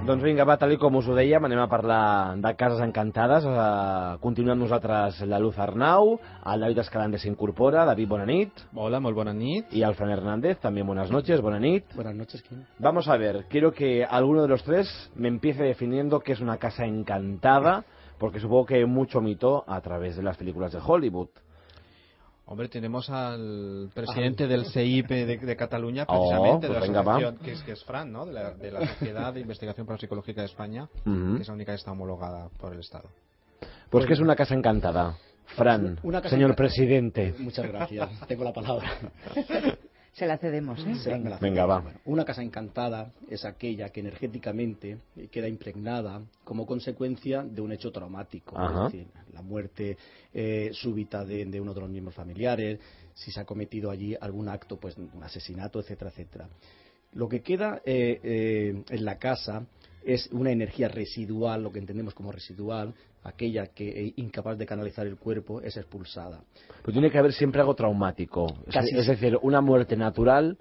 Doncs vinga, va, tal com us ho dèiem, anem a parlar de cases encantades. Continuem nosaltres la Luz Arnau, el David Escalante s'incorpora. David, bona nit. Hola, molt bona nit. Y Alfred Hernández, también buenas noches, buena nit. Buenas noches, ¿quién? Vamos a ver, quiero que alguno de los tres me empiece definiendo qué es una casa encantada, porque supongo que mucho mito a través de las películas de Hollywood. Hombre, tenemos al presidente del CIP de Cataluña, precisamente, pues de venga, la asociación, que es Fran, ¿no? De la Sociedad de Investigación Parapsicológica de España, que es la única que está homologada por el Estado. Pues ¿qué es una casa encantada? Fran, señor presidente. Muchas gracias, tengo la palabra. Se la cedemos, ¿eh? Venga, va. Bueno, una casa encantada es aquella que energéticamente queda impregnada como consecuencia de un hecho traumático. Ajá. Es decir, la muerte súbita de uno de los miembros familiares, si se ha cometido allí algún acto, pues un asesinato, etcétera, etcétera. Lo que queda en la casa es una energía residual, lo que entendemos como residual, aquella que incapaz de canalizar el cuerpo es expulsada. Pues tiene que haber siempre algo traumático. Es decir, una muerte natural.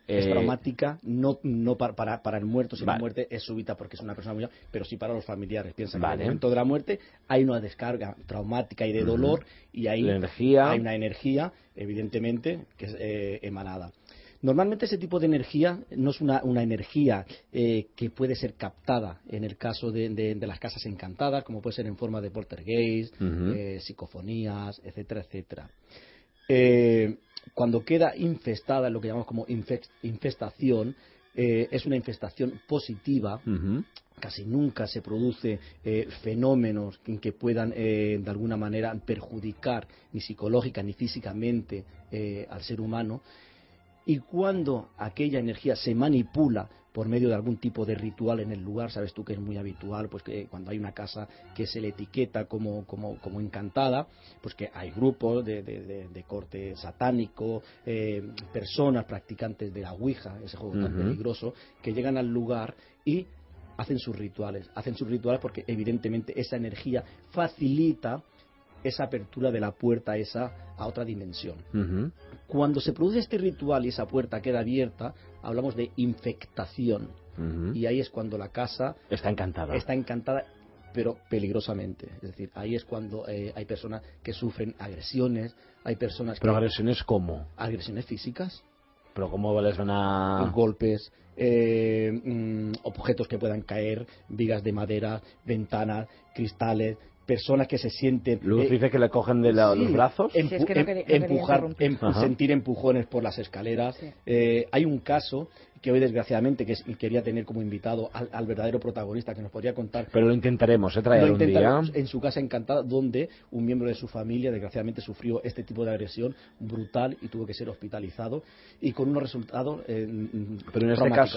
Es traumática, no para el muerto, si la muerte es súbita porque es una persona muy... pero sí para los familiares. Piensa que en el momento de la muerte hay una descarga traumática y de dolor, y ahí hay una energía, evidentemente, que es emanada. Normalmente ese tipo de energía no es una energía que puede ser captada en el caso de las casas encantadas, como puede ser en forma de poltergeist, psicofonías, etcétera, etcétera. Cuando queda infestada, lo que llamamos como infestación, es una infestación positiva. Casi nunca se produce fenómenos que puedan de alguna manera perjudicar ni psicológica ni físicamente al ser humano. Y cuando aquella energía se manipula por medio de algún tipo de ritual en el lugar, sabes tú que es muy habitual, pues que cuando hay una casa que se le etiqueta como encantada, pues que hay grupos de corte satánico, personas practicantes de la Ouija, ese juego tan peligroso, que llegan al lugar y hacen sus rituales porque evidentemente esa energía facilita esa apertura de la puerta a otra dimensión. Cuando se produce este ritual y esa puerta queda abierta, hablamos de infectación. Y ahí es cuando la casa está encantada, pero peligrosamente. Es decir, ahí es cuando hay personas que sufren agresiones, hay personas ¿Pero agresiones cómo? Agresiones físicas. ¿Pero cómo les van a...? Golpes, objetos que puedan caer, vigas de madera, ventanas, cristales... Personas que se sienten... Luz dice que le cogen de los brazos. Sentir empujones por las escaleras. Sí. Hay un caso que hoy desgraciadamente quería tener como invitado al verdadero protagonista que nos podría contar. Pero lo intentaremos, traer un día. En su casa encantada, donde un miembro de su familia desgraciadamente sufrió este tipo de agresión brutal y tuvo que ser hospitalizado y con unos resultados Pero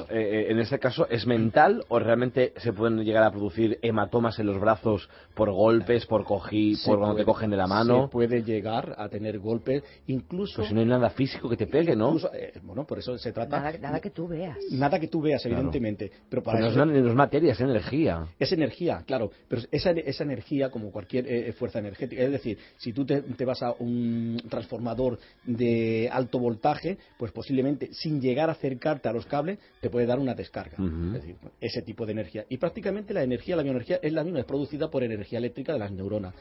en este caso, ¿es mental o realmente se pueden llegar a producir hematomas en los brazos por golpes, por cuando te cogen de la mano? Se puede llegar a tener golpes, incluso... Pues si no hay nada físico que te pegue, ¿no? Bueno, por eso se trata... Nada que tú veas. Nada que tú veas, evidentemente. Claro. Pero para eso no es materia, es energía. Es energía, claro. Pero esa energía, como cualquier fuerza energética, es decir, si tú te vas a un transformador de alto voltaje, pues posiblemente sin llegar a acercarte a los cables, te puede dar una descarga. Es decir, ese tipo de energía. Y prácticamente la bioenergía es la misma, es producida por energía eléctrica de las neuronas.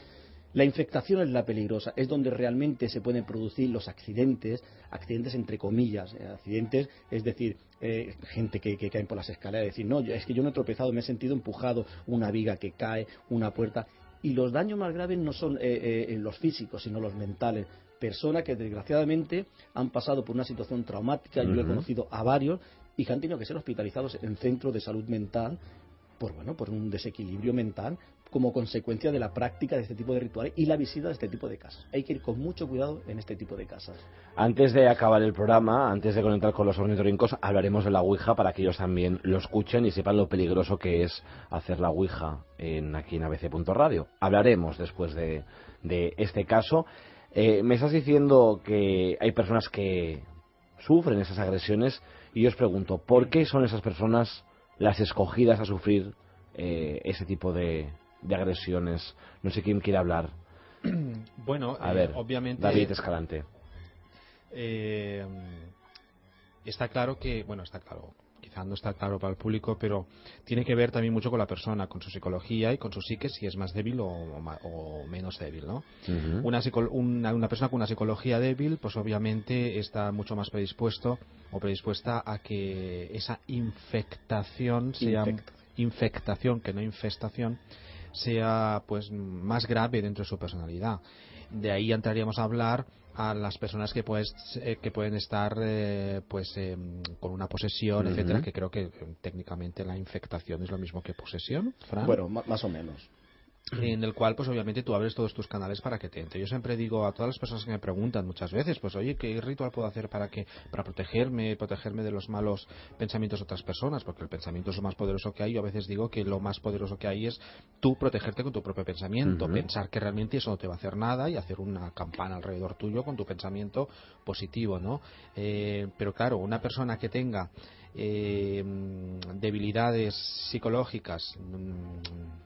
La infectación es la peligrosa, es donde realmente se pueden producir los accidentes entre comillas, accidentes, es decir, gente que cae por las escaleras, decir, no, es que yo no he tropezado, me he sentido empujado, una viga que cae, una puerta, y los daños más graves no son los físicos, sino los mentales. Personas que desgraciadamente han pasado por una situación traumática, yo he conocido a varios, y que han tenido que ser hospitalizados en centros de salud mental, por un desequilibrio mental, como consecuencia de la práctica de este tipo de rituales y la visita de este tipo de casas. Hay que ir con mucho cuidado en este tipo de casas. Antes de acabar el programa, antes de conectar con los ornitorrincos, hablaremos de la Ouija para que ellos también lo escuchen y sepan lo peligroso que es hacer la Ouija aquí en abc.radio. Hablaremos después de este caso. Me estás diciendo que hay personas que sufren esas agresiones y yo os pregunto, ¿por qué son esas personas las escogidas a sufrir ese tipo de agresiones. No sé quién quiere hablar. Bueno, a ver, obviamente David Escalante. Está claro que, bueno, está claro, quizá no está claro para el público, pero tiene que ver también mucho con la persona, con su psicología y con su psique, si es más débil o menos débil, ¿no? Uh-huh. Una persona con una psicología débil, pues obviamente está mucho más predispuesto o predispuesta a que esa infectación sea infectación que no infestación, sea pues más grave dentro de su personalidad. De ahí entraríamos a hablar a las personas que pueden estar con una posesión, uh-huh, etcétera, que creo que técnicamente la infectación es lo mismo que posesión, Fran. Bueno, más o menos. En el cual, pues obviamente tú abres todos tus canales para que te entre. Yo siempre digo a todas las personas que me preguntan muchas veces, pues oye, ¿qué ritual puedo hacer para protegerme de los malos pensamientos de otras personas? Porque el pensamiento es lo más poderoso que hay. Yo a veces digo que lo más poderoso que hay es tú protegerte con tu propio pensamiento, uh-huh, pensar que realmente eso no te va a hacer nada y hacer una campana alrededor tuyo con tu pensamiento positivo, ¿no? Pero claro, una persona que tenga debilidades psicológicas,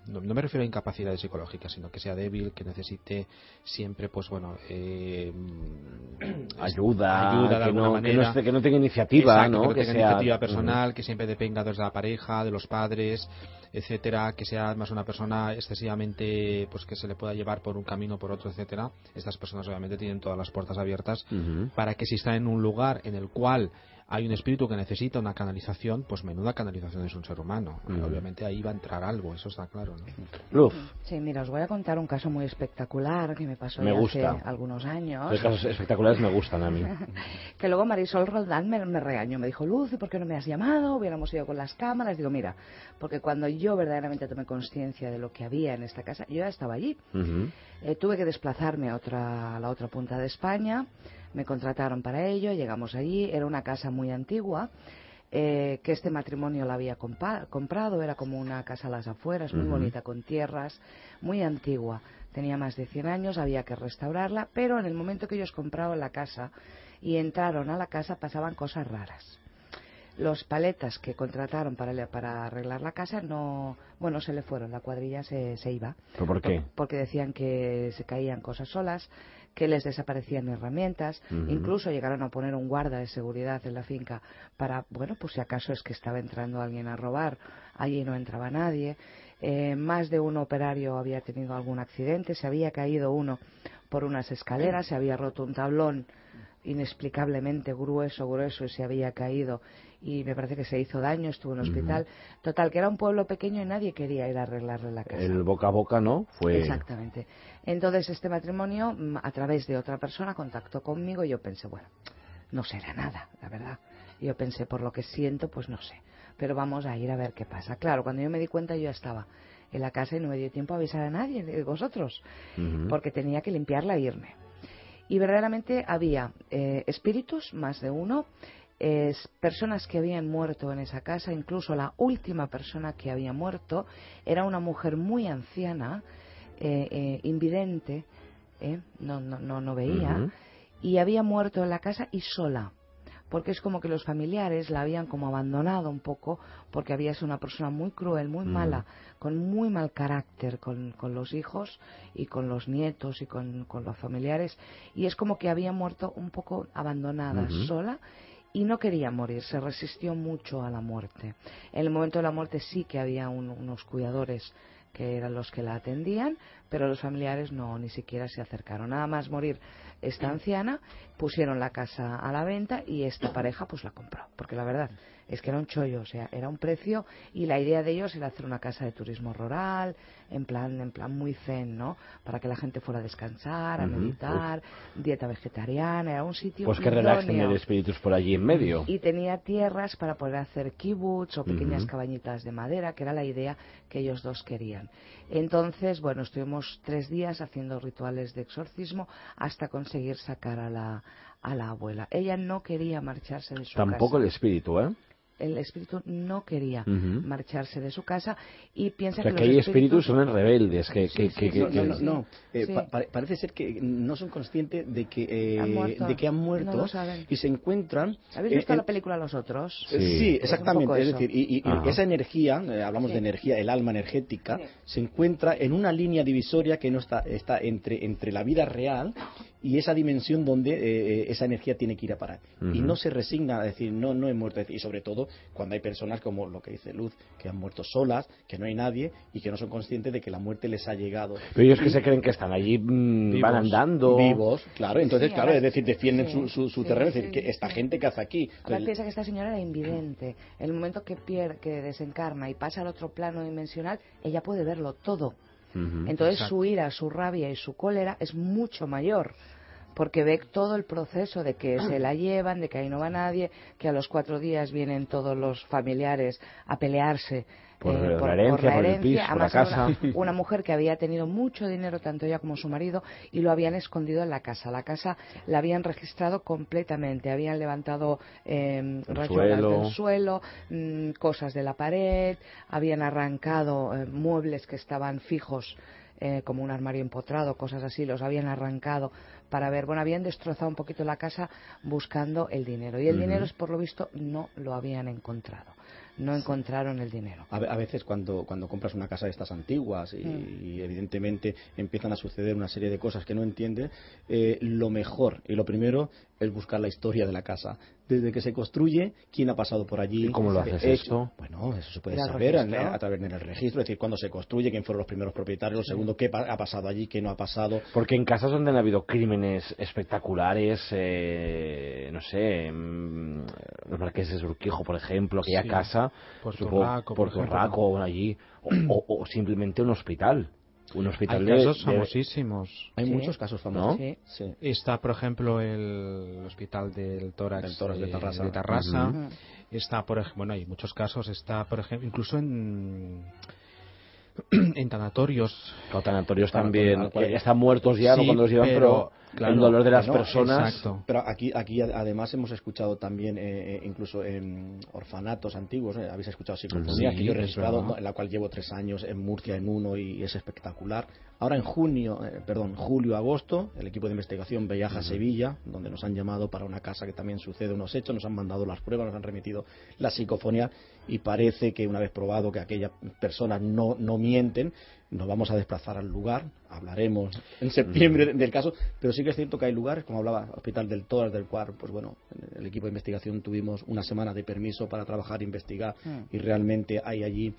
no me refiero a incapacidades psicológicas, sino que sea débil, que necesite siempre, pues bueno, ayuda de alguna manera, que no tenga iniciativa, exacto, ¿no? que no tenga iniciativa personal, uh-huh, que siempre dependa de la pareja, de los padres, etcétera, que sea además una persona excesivamente, pues que se le pueda llevar por un camino, por otro, etcétera. Estas personas obviamente tienen todas las puertas abiertas uh-huh, para que si están en un lugar en el cual hay un espíritu que necesita una canalización, pues menuda canalización es un ser humano. Obviamente ahí va a entrar algo, eso está claro, ¿no? Luz. Sí, mira, os voy a contar un caso muy espectacular que me pasó hace algunos años. Los casos espectaculares me gustan a mí. Que luego Marisol Roldán me regañó, me dijo, Luz, ¿y por qué no me has llamado? Hubiéramos ido con las cámaras. Digo, mira, porque cuando yo verdaderamente tomé conciencia de lo que había en esta casa, yo ya estaba allí. Uh-huh. Tuve que desplazarme a la otra punta de España. Me contrataron para ello, llegamos allí, era una casa muy antigua, que este matrimonio la había comprado, era como una casa a las afueras, muy bonita, con tierras, muy antigua, tenía más de 100 años, había que restaurarla, pero en el momento que ellos compraron la casa y entraron a la casa pasaban cosas raras. Los paletas que contrataron para arreglar la casa se le fueron, la cuadrilla se iba. ¿Pero por qué? Porque decían que se caían cosas solas, que les desaparecían herramientas, incluso llegaron a poner un guarda de seguridad en la finca para, bueno, pues si acaso es que estaba entrando alguien a robar, allí no entraba nadie. Más de un operario había tenido algún accidente, se había caído uno por unas escaleras, se había roto un tablón inexplicablemente grueso y se había caído y me parece que se hizo daño, estuvo en hospital. Total, que era un pueblo pequeño y nadie quería ir a arreglarle la casa. El boca a boca, ¿no? Fue... Exactamente. Entonces este matrimonio, a través de otra persona, contactó conmigo y yo pensé, bueno, no será nada, la verdad. Y yo pensé, por lo que siento, pues no sé. Pero vamos a ir a ver qué pasa. Claro, cuando yo me di cuenta yo ya estaba en la casa y no me dio tiempo a avisar a nadie de vosotros, porque tenía que limpiarla e irme. Y verdaderamente había espíritus, más de uno, personas que habían muerto en esa casa, incluso la última persona que había muerto era una mujer muy anciana, invidente, no veía, y había muerto en la casa y sola. Porque es como que los familiares la habían como abandonado un poco, porque había sido una persona muy cruel, muy mala, con muy mal carácter con los hijos y con los nietos y con los familiares, y es como que había muerto un poco abandonada, sola, y no quería morir, se resistió mucho a la muerte. En el momento de la muerte sí que había unos cuidadores que eran los que la atendían, pero los familiares no, ni siquiera se acercaron. Nada más morir esta anciana, pusieron la casa a la venta y esta pareja pues la compró, porque la verdad es que era un chollo, o sea, era un precio, y la idea de ellos era hacer una casa de turismo rural, en plan muy zen, ¿no? Para que la gente fuera a descansar, a meditar, dieta vegetariana, era un sitio pues que relax tener espíritus por allí en medio. Y tenía tierras para poder hacer kibbutz o pequeñas cabañitas de madera, que era la idea que ellos dos querían. Entonces, bueno, estuvimos 3 días haciendo rituales de exorcismo hasta conseguir sacar a la abuela. Ella no quería marcharse de su casa. Tampoco el espíritu, ¿eh? el espíritu no quería marcharse de su casa y piensa o sea, que hay los espíritus son rebeldes. No. Parece ser que no son conscientes de que han muerto no lo saben. y se encuentran... ¿Habéis visto la película Los Otros? Sí, exactamente. Es eso. decir, y esa energía, hablamos de energía, el alma energética, se encuentra en una línea divisoria que no está entre la vida real y esa dimensión donde esa energía tiene que ir a parar. Y no se resigna a decir, no he muerto. Y sobre todo cuando hay personas como lo que dice Luz, que han muerto solas, que no hay nadie y que no son conscientes de que la muerte les ha llegado. Pero ellos que se creen que están allí, van andando. Vivos, claro. Entonces, Sí, claro, ahora, es decir, defienden su terreno. Es decir, que esta gente que hace aquí. Ahora piensa que esta señora era invidente. En el momento que desencarna y pasa al otro plano dimensional, ella puede verlo todo. Entonces su ira, su rabia y su cólera es mucho mayor, porque ve todo el proceso de que se la llevan, de que ahí no va nadie, que a los 4 días vienen todos los familiares a pelearse por la herencia, por el piso, por la casa. Una mujer que había tenido mucho dinero, tanto ella como su marido, y lo habían escondido en la casa. La casa la habían registrado completamente, habían levantado rachuelas del suelo, cosas de la pared, habían arrancado muebles que estaban fijos, como un armario empotrado, cosas así, los habían arrancado para ver, habían destrozado un poquito la casa buscando el dinero. Y el dinero, por lo visto, no lo habían encontrado. No encontraron el dinero. A veces cuando compras una casa de estas antiguas y evidentemente empiezan a suceder una serie de cosas que no entiendes, lo mejor y lo primero es buscar la historia de la casa. Desde que se construye, quién ha pasado por allí. ¿Y cómo lo haces esto? Bueno, eso se puede saber a través del registro, es decir, cuándo se construye, quién fueron los primeros propietarios, lo segundo, qué ha pasado allí, qué no ha pasado. Porque en casas donde han habido crímenes espectaculares, no sé, los marqueses de Urquijo, por ejemplo, aquella casa, Puerto Raco, allí, o simplemente un hospital. Un hospital hay casos famosísimos. Hay muchos casos famosos. ¿No? Sí. Está, por ejemplo, el hospital del tórax de Tarrasa. Está, por ejemplo, hay muchos casos. Está, por ejemplo, incluso en tanatorios. Los tanatorios también están muertos ya, no cuando los llevan, pero claro, el dolor de las personas. Exacto. Pero aquí además hemos escuchado también, incluso en orfanatos antiguos, habéis escuchado psicofonías que yo he registrado, en la cual llevo 3 años en Murcia en uno y es espectacular. Ahora en julio-agosto, el equipo de investigación viaja a Sevilla, donde nos han llamado para una casa que también sucede unos hechos, nos han mandado las pruebas, nos han remitido la psicofonía y parece que una vez probado que aquellas personas no mienten, nos vamos a desplazar al lugar, hablaremos en septiembre del caso, pero sí que es cierto que hay lugares, como hablaba, Hospital del Tórax, del cual, pues bueno, en el equipo de investigación tuvimos una semana de permiso para trabajar e investigar y realmente hay allí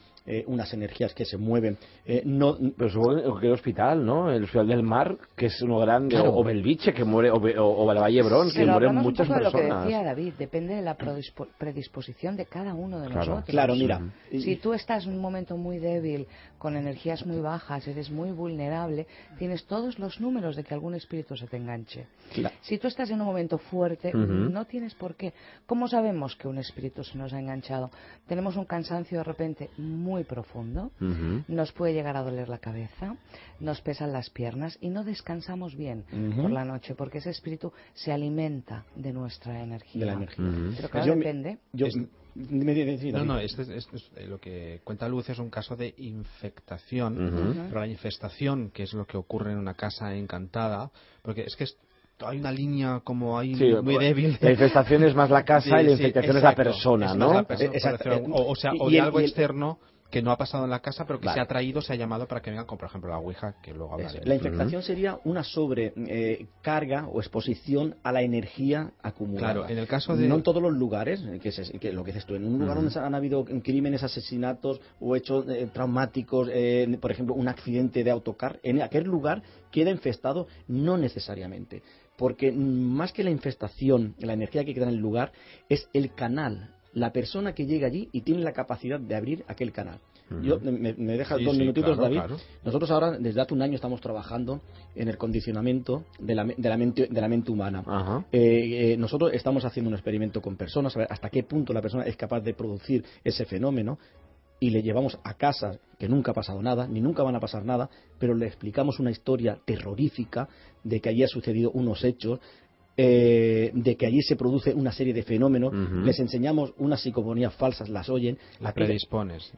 unas energías que se mueven. Pero supongo que el hospital, ¿no? El Hospital del Mar, que es uno grande, claro. O Belviche, que muere, o el Valle Hebrón, que mueren muchas personas. Pero lo que decía David, depende de la predisposición de cada uno de nosotros. Claro, mira. Si tú estás en un momento muy débil, con energías muy bajas, eres muy vulnerable, tienes todos los números de que algún espíritu se te enganche. Claro. Si tú estás en un momento fuerte, no tienes por qué. ¿Cómo sabemos que un espíritu se nos ha enganchado? Tenemos un cansancio de repente muy profundo, nos puede llegar a doler la cabeza, nos pesan las piernas y no descansamos bien por la noche, porque ese espíritu se alimenta de nuestra energía. De la energía. Pero claro, depende. Lo que cuenta Luz es un caso de infectación, pero la infestación, que es lo que ocurre en una casa encantada, porque es que hay una línea como ahí muy débil. La infestación es más la casa y la infectación es la persona, ¿no? O de algo externo que no ha pasado en la casa, pero que se ha traído, se ha llamado para que vengan con, por ejemplo, la Ouija, que luego hablaremos. La infectación sería una sobrecarga o exposición a la energía acumulada. Claro, en el caso de... No en todos los lugares, que lo que dices tú, en un lugar donde han habido crímenes, asesinatos o hechos traumáticos, por ejemplo, un accidente de autocar, en aquel lugar queda infestado, no necesariamente. Porque más que la infestación, la energía que queda en el lugar, es el canal. La persona que llega allí y tiene la capacidad de abrir aquel canal. Yo me dejas 2 minutitos, David. Claro. Nosotros ahora, desde hace un año, estamos trabajando en el condicionamiento de la mente humana. Nosotros estamos haciendo un experimento con personas, a ver hasta qué punto la persona es capaz de producir ese fenómeno, y le llevamos a casas que nunca ha pasado nada, ni nunca van a pasar nada, pero le explicamos una historia terrorífica de que allí ha sucedido unos hechos. de que allí se produce una serie de fenómenos, les enseñamos unas psicofonías falsas, las oyen. La predispones.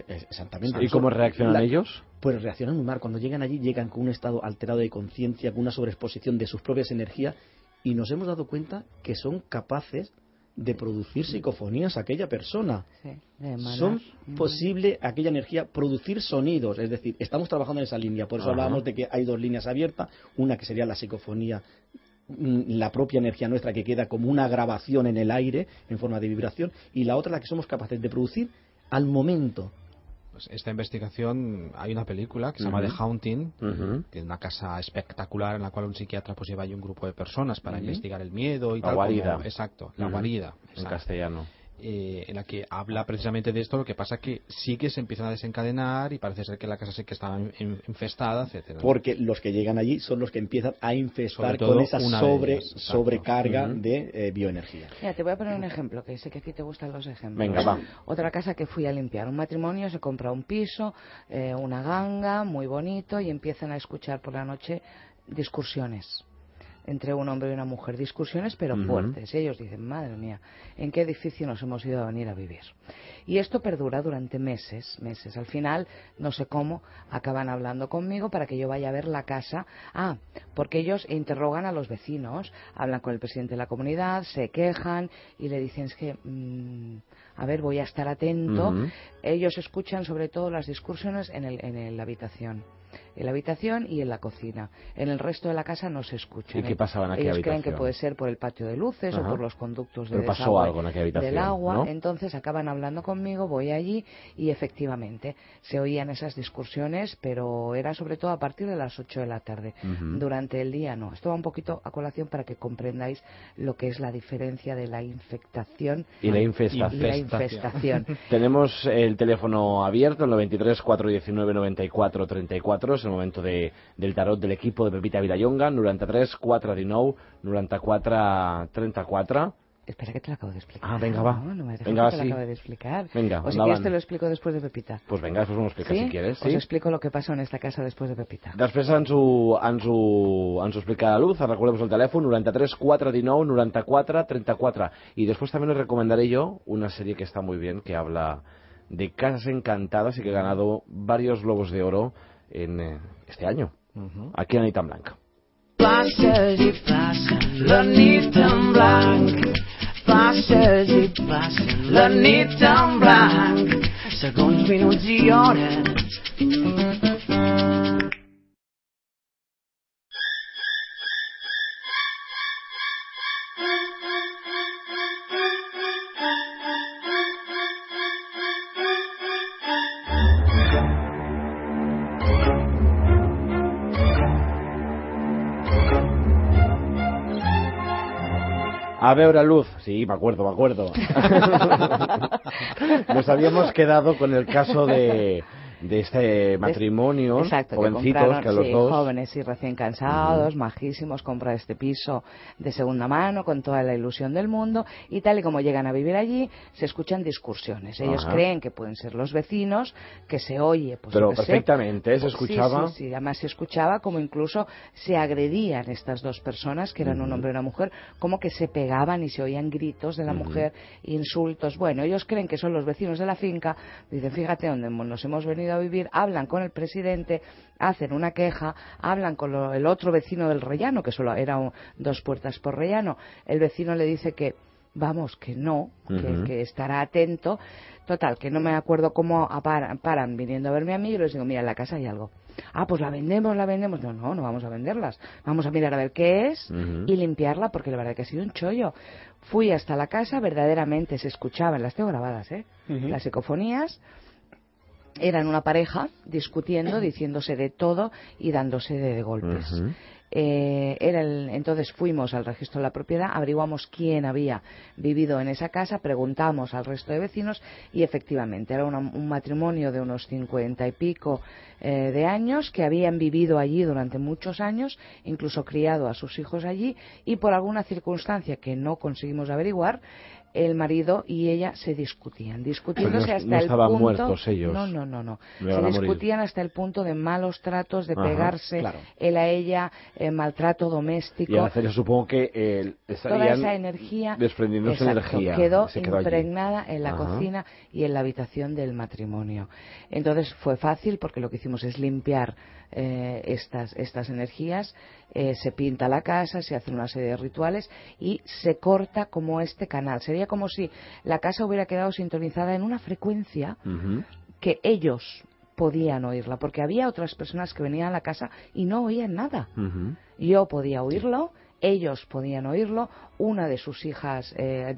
Exactamente. ¿Y cómo reaccionan ellos? Pues reaccionan muy mal. Cuando llegan allí, llegan con un estado alterado de conciencia, con una sobreexposición de sus propias energías, y nos hemos dado cuenta que son capaces de producir psicofonías a aquella persona. Sí, son posible aquella energía producir sonidos, es decir, estamos trabajando en esa línea, por eso hablábamos de que hay dos líneas abiertas, una que sería la psicofonía, la propia energía nuestra que queda como una grabación en el aire en forma de vibración, y la otra la que somos capaces de producir al momento. Pues esta investigación, hay una película que se llama The Haunting, que es una casa espectacular en la cual un psiquiatra pues lleva ahí un grupo de personas para investigar el miedo y la tal. guarida. Exacto, la guarida. En castellano. En la que habla precisamente de esto. Lo que pasa que sí que se empiezan a desencadenar y parece ser que la casa sí que está infestada, etcétera. Porque los que llegan allí son los que empiezan a infestar todo con esa sobrecarga Exacto. de bioenergía. Mira, te voy a poner un ejemplo, que sé que a ti te gustan los ejemplos. Venga, va. Otra casa que fui a limpiar, un matrimonio, se compra un piso, una ganga, muy bonito, y empiezan a escuchar por la noche discusiones entre un hombre y una mujer, discusiones pero fuertes. Y ellos dicen, madre mía, ¿en qué edificio nos hemos ido a venir a vivir? Y esto perdura durante meses. Al final, no sé cómo, acaban hablando conmigo para que yo vaya a ver la casa. Porque ellos interrogan a los vecinos, hablan con el presidente de la comunidad, se quejan y le dicen, es que, a ver, voy a estar atento. Ellos escuchan sobre todo las discusiones en la habitación. En la habitación y en la cocina. En el resto de la casa no se escucha. ¿Y qué pasaba en aquella habitación? Ellos creen que puede ser por el patio de luces o por los conductos de desagüe. Pero pasó algo en aquella habitación, del agua, ¿no? Entonces acaban hablando conmigo, voy allí y efectivamente se oían esas discusiones, pero era sobre todo a partir de las 8 de la tarde. Durante el día no. Esto va un poquito a colación para que comprendáis lo que es la diferencia de la infectación y la infestación. Tenemos el teléfono abierto, el 93 419 94 34. Es el momento del tarot del equipo de Pepita Vilallonga, 93 419 94 34. Espera que te lo acabo de explicar. Venga, va. No me dejes venga, que te lo acabo de explicar. Venga, o si quieres te lo explico después de Pepita. Pues venga, después me lo explicas si quieres. Os explico lo que pasó en esta casa después de Pepita. Després ens ho explica la Luz. Recordemos el teléfono 93 419 94 34. Y después también os recomendaré yo una serie que está muy bien, que habla de casas encantadas y que ha ganado varios Globos de Oro en este año, aquí en Anita en Blanc. Passes i passen la nit en blanc, passes i passen la nit en blanc, segons minuts i hores. A veure, Luz, sí, me acuerdo. Nos habíamos quedado con el caso de este matrimonio, exacto, jovencitos, que los dos... jóvenes y recién casados, majísimos, compran este piso de segunda mano con toda la ilusión del mundo, y tal y como llegan a vivir allí, se escuchan discusiones. Ellos creen que pueden ser los vecinos, que se oye, pues pero perfectamente, se escuchaba. Sí, además se escuchaba como incluso se agredían estas dos personas, que eran un hombre y una mujer, como que se pegaban y se oían gritos de la mujer, insultos. Bueno, ellos creen que son los vecinos de la finca, dicen, fíjate dónde nos hemos venido a vivir, hablan con el presidente, hacen una queja, hablan con el otro vecino del rellano, que solo era 2 puertas por rellano. El vecino le dice que vamos, que no, que estará atento. Total, que no me acuerdo cómo paran viniendo a verme a mí, y les digo, mira, en la casa hay algo. Pues la vendemos. No vamos a venderlas. Vamos a mirar a ver qué es y limpiarla, porque la verdad que ha sido un chollo. Fui hasta la casa, verdaderamente se escuchaban, las tengo grabadas, las psicofonías. Eran una pareja discutiendo, diciéndose de todo y dándose de golpes. Entonces fuimos al registro de la propiedad, averiguamos quién había vivido en esa casa, preguntamos al resto de vecinos y efectivamente era un matrimonio de unos 50 y pico de años que habían vivido allí durante muchos años, incluso criado a sus hijos allí, y por alguna circunstancia que no conseguimos averiguar, el marido y ella se discutían, discutiéndose no hasta el estaban punto... muertos ellos. No. No Se iban a morir. discutían hasta el punto de malos tratos, de Ajá, pegarse, claro. él a ella, maltrato doméstico. Y al hacer eso supongo que Toda estarían esa energía, desprendiéndose exacto, energía. quedó se quedó allí. impregnada en la Ajá. cocina y en la habitación del matrimonio. Entonces fue fácil porque lo que hicimos es limpiar estas energías, se pinta la casa, se hacen una serie de rituales y se corta como este canal. Sería como si la casa hubiera quedado sintonizada en una frecuencia Ujú. que ellos podían oírla, porque había otras personas que venían a la casa y no oían nada. Ujú. Yo podía oírlo, ellos podían oírlo, una de sus hijas,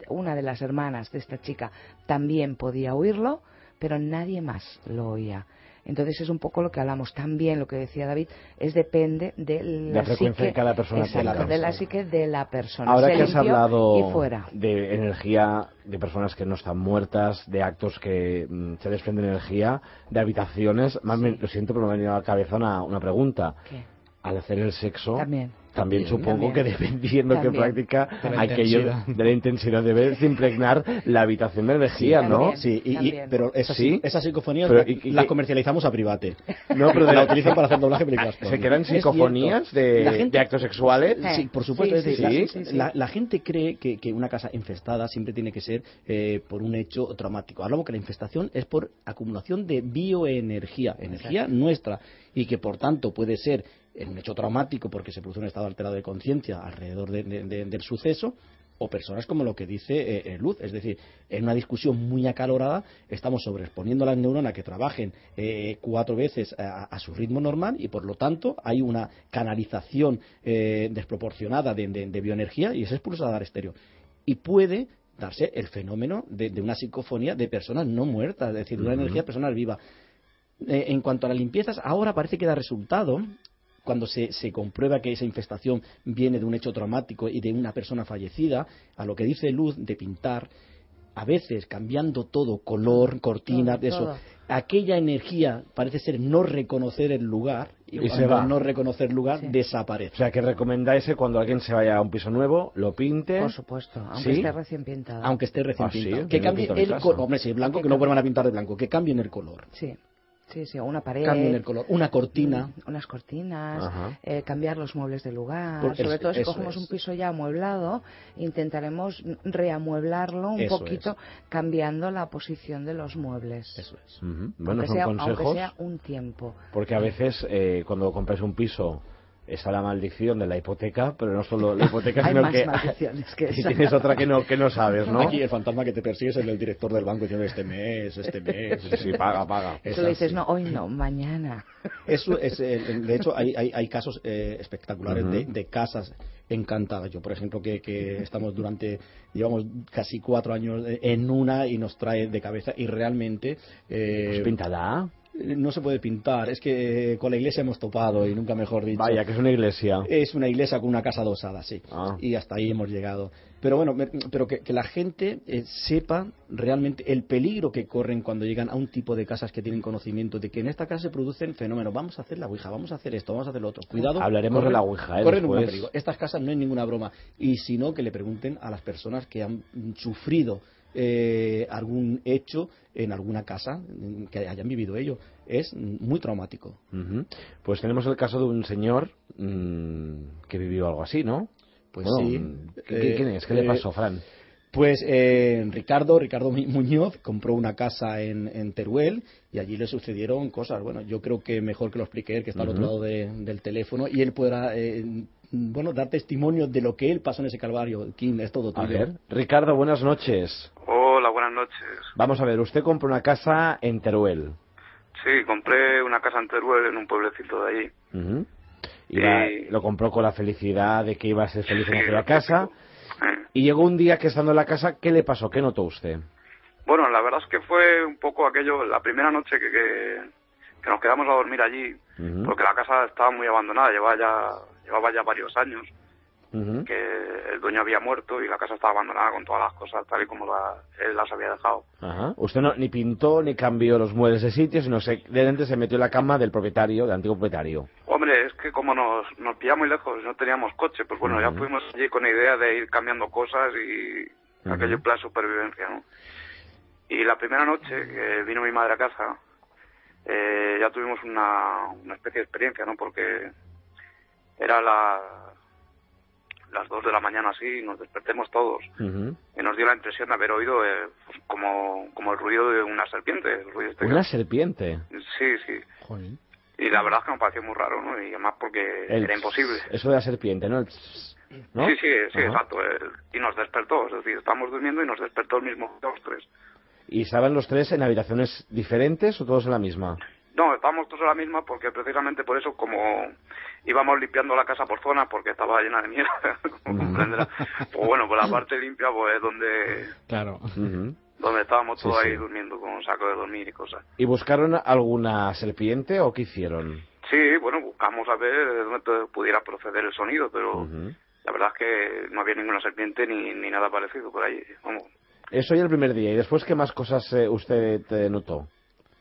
una de las hermanas de esta chica también podía oírlo, pero nadie más lo oía. Entonces es un poco lo que hablamos también, lo que decía David, es depende de la frecuencia psique, que cada persona exacto, tenga. de la psique de la persona. Ahora Se que has limpió hablado y fuera. de energía, de personas que no están muertas, de actos que se desprenden energía, de habitaciones, lo siento, pero me ha venido a la cabeza una pregunta. ¿Qué? Al hacer el sexo, También, supongo también. que dependiendo qué práctica, De la aquello intensidad. de la intensidad debe impregnar la habitación de energía, Sí, ¿no? también. Sí, Pero esas psicofonías Pero, las comercializamos a private. No, pero la utilizan para hacer doblaje de películas. ¿Se quedan Es cierto. psicofonías La de gente- actos sexuales? Sí, por supuesto. Sí, es decir, sí, la gente cree que una casa infestada siempre tiene que ser por un hecho traumático. Hablamos que la infestación es por acumulación de bioenergía, energía nuestra, y que por tanto puede ser en un hecho traumático porque se produce un estado alterado de conciencia alrededor del suceso, o personas como lo que dice Luz, es decir, en una discusión muy acalorada estamos sobreexponiendo a las neuronas que trabajen 4 veces a su ritmo normal y por lo tanto hay una canalización desproporcionada de bioenergía y es expulsada al exterior. Y puede darse el fenómeno de una psicofonía de personas no muertas, es decir, de una energía de personas vivas. En cuanto a las limpiezas, ahora parece que da resultado cuando se comprueba que esa infestación viene de un hecho traumático y de una persona fallecida, a lo que dice Luz de pintar, a veces cambiando todo, color, cortina, Todo, eso, todo. aquella energía parece ser no reconocer el lugar y Y cuando se va. no reconocer el lugar Sí. desaparece. O sea, que recomendáis que cuando alguien se vaya a un piso nuevo, lo pinte. Por supuesto, aunque ¿Sí? esté recién pintado. Aunque esté recién Ah, sí, pintado. yo Que no cambie pinto mi el casa. color. Hombre, si es blanco, que no vuelvan a pintar de blanco. Que cambien el color. Sí, o una pared. Cambien el color. Una cortina. Unas cortinas, Ajá. cambiar los muebles del lugar. Porque Sobre todo si eso cogemos es. un piso ya amueblado, intentaremos reamueblarlo un Eso poquito, es. cambiando la posición de los muebles. Eso es. Ujú. Bueno, aunque son sea, consejos. aunque sea un tiempo. Porque a veces cuando compras un piso está la maldición de la hipoteca, pero no solo la hipoteca, Hay sino más que maldiciones que y esa. tienes otra que no sabes, ¿no? Aquí el fantasma que te persigue es el director del banco diciendo este mes. Sí, paga. Es Tú le dices, así. no, hoy no, mañana. Eso es, de hecho, hay casos espectaculares Ujú. de casas encantadas. Yo, por ejemplo, que llevamos casi 4 años en una y nos trae de cabeza y realmente Pues píntala. no se puede pintar. Es que con la iglesia hemos topado y nunca mejor dicho. Vaya, que es una iglesia. Es una iglesia con una casa adosada, sí. Ah. Y hasta ahí hemos llegado. Pero bueno, pero que la gente sepa realmente el peligro que corren cuando llegan a un tipo de casas que tienen conocimiento de que en esta casa se producen fenómenos. Vamos a hacer la ouija, vamos a hacer esto, vamos a hacer lo otro. Cuidado. Hablaremos de la ouija, corren un gran después. peligro. Estas casas no es ninguna broma. Y si no, que le pregunten a las personas que han sufrido algún hecho en alguna casa, que hayan vivido ello. Es muy traumático. Ujú. Pues tenemos el caso de un señor que vivió algo así, ¿no? Pues Bueno, sí. ¿Quién es? ¿Qué le pasó, Fran? Pues Ricardo Muñoz compró una casa en Teruel y allí le sucedieron cosas. Bueno, yo creo que mejor que lo explique él, que está al otro lado del teléfono, y él podrá dar testimonio de lo que él pasó en ese calvario. Kim, es todo A tuyo. ver, Ricardo, buenas noches. Hola, buenas noches. Vamos a ver, usted compró una casa en Teruel. Sí, compré una casa en Teruel, en un pueblecito de allí. Ujú. Y- Lo compró con la felicidad de que iba a ser feliz en Sí, aquella lo casa. típico. Y llegó un día que estando en la casa, ¿qué le pasó? ¿Qué notó usted? Bueno, la verdad es que fue un poco aquello, la primera noche que nos quedamos a dormir allí, Ujú. porque la casa estaba muy abandonada, llevaba ya varios años Ujú. que el dueño había muerto y la casa estaba abandonada con todas las cosas tal y como él las había dejado. Ajá. Usted ni pintó ni cambió los muebles de sitio, sino de repente se metió en la cama del propietario, del antiguo propietario. Hombre, es que como nos pillaba muy lejos, no teníamos coche, pues bueno, ya Ujú. fuimos allí con la idea de ir cambiando cosas aquello plan supervivencia, ¿no? Y la primera noche que vino mi madre a casa, ya tuvimos una especie de experiencia, ¿no? Porque era las 2 de la mañana así, nos despertemos todos, y nos dio la impresión de haber oído pues, como el ruido de una serpiente. El ruido este ¿Una serpiente? Sí, sí. Joder. Y la verdad es que me pareció muy raro, ¿no? Y además porque era imposible. Eso de la serpiente, ¿no? ¿No? Sí, exacto. Y nos despertó, es decir, estábamos durmiendo y nos despertó el mismo los tres. ¿Y estaban los tres en habitaciones diferentes o todos en la misma? No, estábamos todos en la misma porque precisamente por eso, como íbamos limpiando la casa por zonas porque estaba llena de mierda, como comprenderás, pues bueno, por la parte limpia pues es donde... Claro. Donde estábamos todos Sí, ahí sí. durmiendo con un saco de dormir y cosas. ¿Y buscaron alguna serpiente o qué hicieron? Sí, bueno, buscamos a ver de dónde pudiera proceder el sonido, pero la verdad es que no había ninguna serpiente ni nada parecido por ahí. Vamos. Eso ya el primer día. ¿Y después qué más cosas usted notó?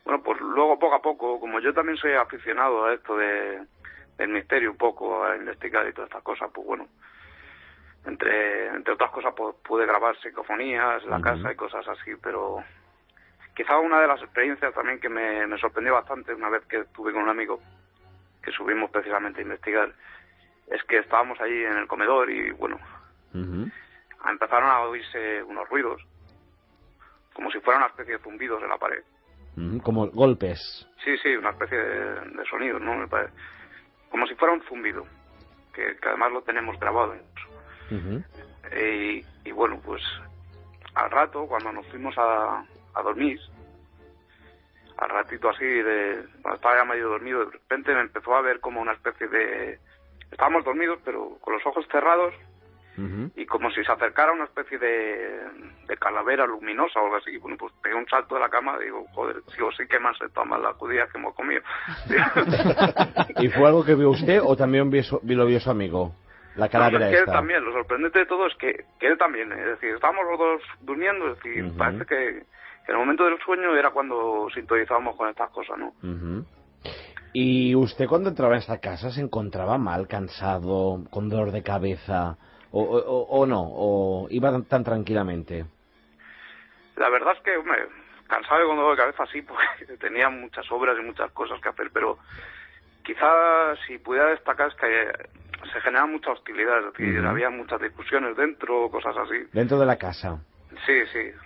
Bueno, pues luego poco a poco, como yo también soy aficionado a esto del misterio un poco, a investigar y todas estas cosas, pues bueno, entre otras cosas pues, pude grabar psicofonías en la casa y cosas así, pero quizá una de las experiencias también que me sorprendió bastante una vez que estuve con un amigo que subimos precisamente a investigar, es que estábamos allí en el comedor y bueno, empezaron a oírse unos ruidos, como si fuera una especie de zumbidos en la pared. Como golpes. Sí, una especie de sonido, ¿no? Me parece. Como si fuera un zumbido, que además lo tenemos grabado incluso. Y bueno, pues al rato, cuando nos fuimos a dormir, al ratito así, cuando estaba ya medio dormido, de repente me empezó a ver como una especie de... Estábamos dormidos, pero con los ojos cerrados, y como si se acercara una especie de calavera luminosa o algo así. Bueno, pues pegué un salto de la cama y digo, joder, sí que me han sentado mal las judías que hemos comido. ¿Y fue algo que vio usted o también lo vio su amigo? La calavera no, es que esta. Él también, lo sorprendente de todo es que él también, es decir, estábamos los dos durmiendo, es decir, parece que en el momento del sueño era cuando sintonizábamos con estas cosas, ¿no? ¿Y usted cuando entraba en esta casa se encontraba mal, cansado, con dolor de cabeza o no? ¿O iba tan tranquilamente? La verdad es que, hombre, cansado y con dolor de cabeza sí, porque tenía muchas obras y muchas cosas que hacer, pero quizás si pudiera destacar es que se genera mucha hostilidad, es decir, había muchas discusiones dentro, cosas así. ¿Dentro de la casa? Sí.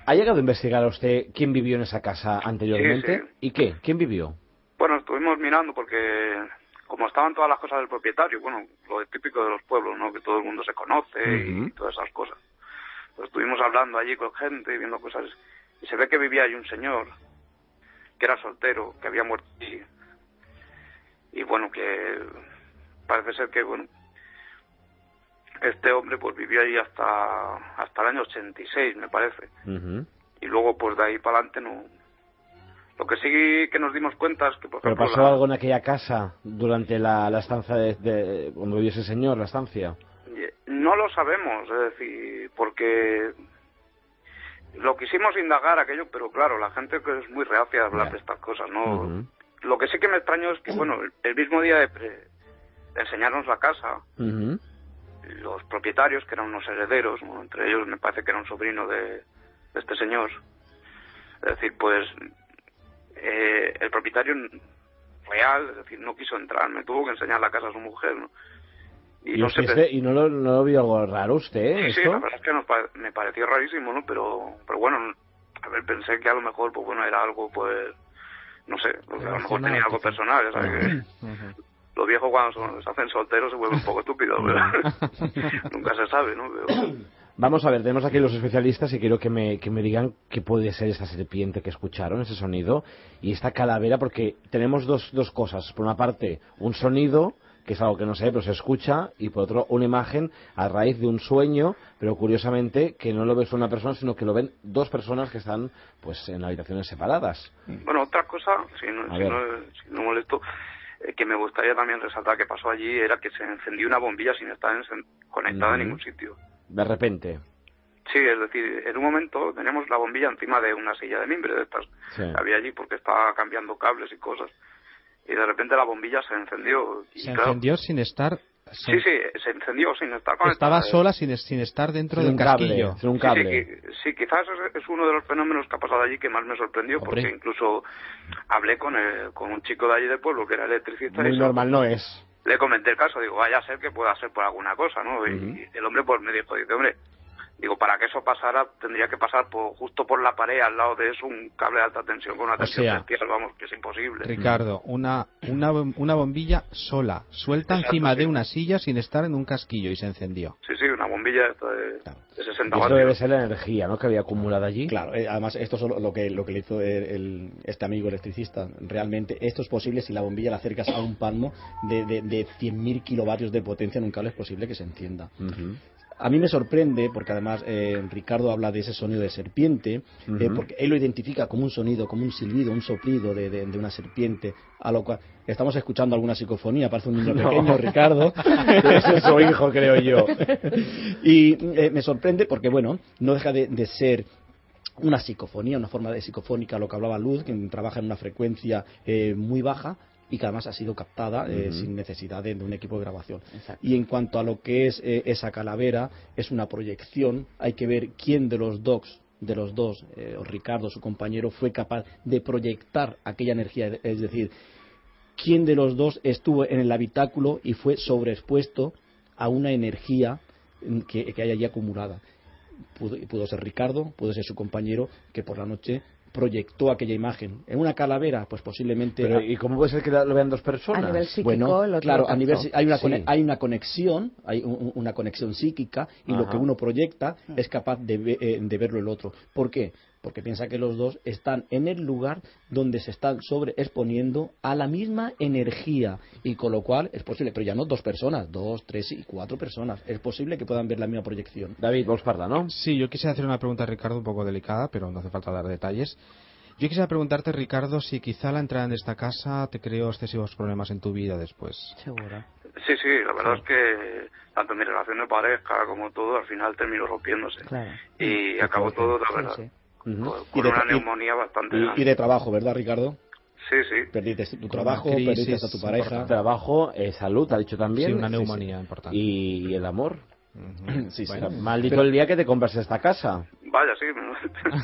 ¿Ha llegado a investigar a usted quién vivió en esa casa anteriormente? Sí. ¿Y qué? ¿Quién vivió? Bueno, estuvimos mirando porque como estaban todas las cosas del propietario, bueno, lo típico de los pueblos, ¿no? Que todo el mundo se conoce y todas esas cosas. Pues estuvimos hablando allí con gente y viendo cosas. Y se ve que vivía ahí un señor que era soltero, que había muerto allí. Y bueno, que parece ser que, bueno, este hombre pues vivió ahí hasta el año 86, me parece. Y luego pues de ahí para adelante no. Lo que sí que nos dimos cuenta es que, por ejemplo... ¿Pero pasó algo en aquella casa durante la estancia de cuando vivió ese señor, la estancia? No lo sabemos, es decir, porque lo quisimos indagar aquello, pero claro, la gente que es muy reacia a hablar de estas cosas, ¿no? Lo que sí que me extrañó es que, bueno, el mismo día de enseñarnos la casa, los propietarios, que eran unos herederos, bueno, entre ellos me parece que era un sobrino de este señor, es decir, pues... el propietario real, es decir, no quiso entrar, me tuvo que enseñar la casa a su mujer, ¿no? ¿Y no lo vio algo raro usted? Sí, la verdad es que me pareció rarísimo, ¿no? Pero bueno, a ver, pensé que a lo mejor, pues bueno, era algo, pues, no sé, a lo mejor tenía algo personal, ya sabes que los viejos cuando se hacen solteros se vuelven un poco estúpidos, ¿verdad? Nunca se sabe, ¿no? Pero... Vamos a ver, tenemos aquí los especialistas y quiero que me digan qué puede ser esa serpiente que escucharon, ese sonido, y esta calavera, porque tenemos dos cosas. Por una parte, un sonido, que es algo que no sé, pero se escucha, y por otro, una imagen a raíz de un sueño, pero curiosamente que no lo ve solo una persona, sino que lo ven dos personas que están pues en habitaciones separadas. Bueno, otra cosa, si no molesto, que me gustaría también resaltar que pasó allí, era que se encendió una bombilla sin estar conectada en ningún sitio. De repente. Sí, es decir, en un momento teníamos la bombilla encima de una silla de mimbre de estas. Sí. Había allí porque estaba cambiando cables y cosas. Y de repente la bombilla se encendió. Y se claro, encendió sin estar Sí, se encendió sin estar conectada. Estaba sola sin estar dentro del casquillo. Sin un cable. Sí, quizás es uno de los fenómenos que ha pasado allí que más me sorprendió, Hombre. porque incluso hablé con un chico de allí del pueblo que era electricista. Muy normal no es. Le comenté el caso, digo, vaya a ser que pueda ser por alguna cosa, ¿no? Y el hombre pues me dijo, hombre, digo, para que eso pasara tendría que pasar justo por la pared, al lado de eso, un cable de alta tensión con una tensión bestial, vamos, que es imposible. Ricardo, una bombilla sola, suelta encima de una silla sin estar en un casquillo y se encendió. Sí, una bombilla de 60 Y vatios. eso debe ser la energía, ¿no?, que había acumulada allí. Claro, además esto es lo que le hizo este amigo electricista. Realmente esto es posible si la bombilla la acercas a un palmo de 100.000 kilovatios de potencia en un cable, es posible que se encienda. A mí me sorprende, porque además Ricardo habla de ese sonido de serpiente, porque él lo identifica como un sonido, como un silbido, un soplido de una serpiente, a lo cual estamos escuchando alguna psicofonía, parece un niño pequeño, Ricardo. Ese es su hijo, creo yo. Y me sorprende porque, bueno, no deja de ser una psicofonía, una forma de psicofónica, lo que hablaba Luz, que trabaja en una frecuencia muy baja, y que además ha sido captada sin necesidad de un equipo de grabación. Exacto. Y en cuanto a lo que es esa calavera, es una proyección, hay que ver quién de los dos, o Ricardo, su compañero, fue capaz de proyectar aquella energía, es decir, quién de los dos estuvo en el habitáculo y fue sobreexpuesto a una energía que hay allí acumulada. Pudo ser Ricardo, pudo ser su compañero, que por la noche proyectó aquella imagen. En una calavera, pues posiblemente... Pero, ¿y cómo puede ser que lo vean dos personas? A nivel psíquico, bueno, el otro claro, lo a nivel, captó. hay una conexión, hay una conexión psíquica, y lo que uno proyecta es capaz de verlo el otro. ¿Por qué? Porque piensa que los dos están en el lugar donde se están sobreexponiendo a la misma energía, y con lo cual es posible, pero ya no dos personas, 2, 3 y 4 personas, es posible que puedan ver la misma proyección. David, vos parla, ¿no? Sí, yo quisiera hacer una pregunta a Ricardo un poco delicada, pero no hace falta dar detalles. Yo quisiera preguntarte, Ricardo, si quizá la entrada en esta casa te creó excesivos problemas en tu vida después. Seguro. Sí, la verdad es que tanto mi relación de pareja como todo al final terminó rompiéndose. Claro. Y acabó todo, la verdad, Sí. con una neumonía bastante grande. Y de trabajo, ¿verdad, Ricardo? Sí. Perdiste tu trabajo, crisis perdiste a tu pareja. Trabajo, salud, ha dicho también. Sí, una neumonía importante. Y el amor. Sí, Bueno, Maldito el día que te compras esta casa. Vaya, sí.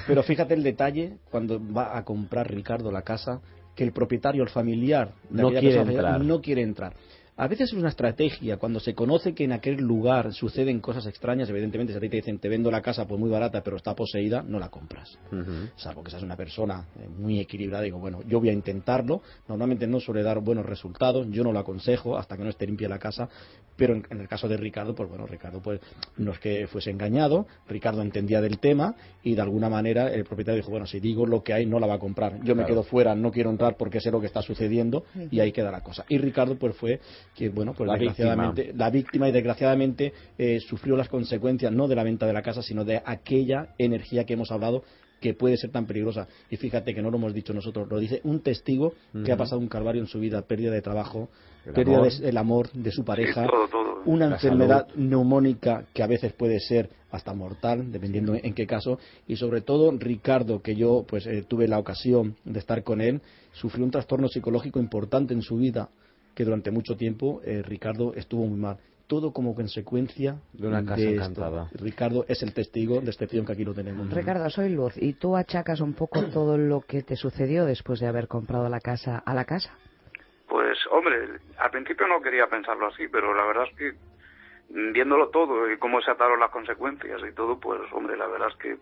Pero fíjate el detalle cuando va a comprar Ricardo la casa, que el propietario, el familiar de No aquella quiere persona entrar. no quiere entrar. A veces es una estrategia, cuando se conoce que en aquel lugar suceden cosas extrañas, evidentemente si a ti te dicen te vendo la casa pues muy barata pero está poseída, no la compras. Salvo que seas una persona muy equilibrada, digo, bueno, yo voy a intentarlo, normalmente no suele dar buenos resultados, yo no lo aconsejo hasta que no esté limpia la casa, pero en el caso de Ricardo, pues bueno, Ricardo pues no es que fuese engañado, Ricardo entendía del tema y de alguna manera el propietario dijo, bueno, si digo lo que hay no la va a comprar, yo me quedo fuera, no quiero entrar porque sé lo que está sucediendo y ahí queda la cosa. Y Ricardo pues fue que, bueno, pues desgraciadamente la víctima y desgraciadamente sufrió las consecuencias no de la venta de la casa sino de aquella energía que hemos hablado que puede ser tan peligrosa. Y fíjate que no lo hemos dicho nosotros, lo dice un testigo que ha pasado un calvario en su vida, pérdida de trabajo, pérdida del amor de su pareja, todo. una La enfermedad salud. neumónica que a veces puede ser hasta mortal, dependiendo en qué caso, y sobre todo Ricardo, que yo pues tuve la ocasión de estar con él, sufrió un trastorno psicológico importante en su vida, que durante mucho tiempo Ricardo estuvo muy mal. Todo como consecuencia De una casa esto. encantada. Ricardo es el testigo de excepción que aquí lo tenemos. Ricardo, soy Luz, ¿y tú achacas un poco todo lo que te sucedió después de haber comprado la casa a la casa? Pues, hombre, al principio no quería pensarlo así, pero la verdad es que viéndolo todo y cómo se ataron las consecuencias y todo, pues, hombre, la verdad es que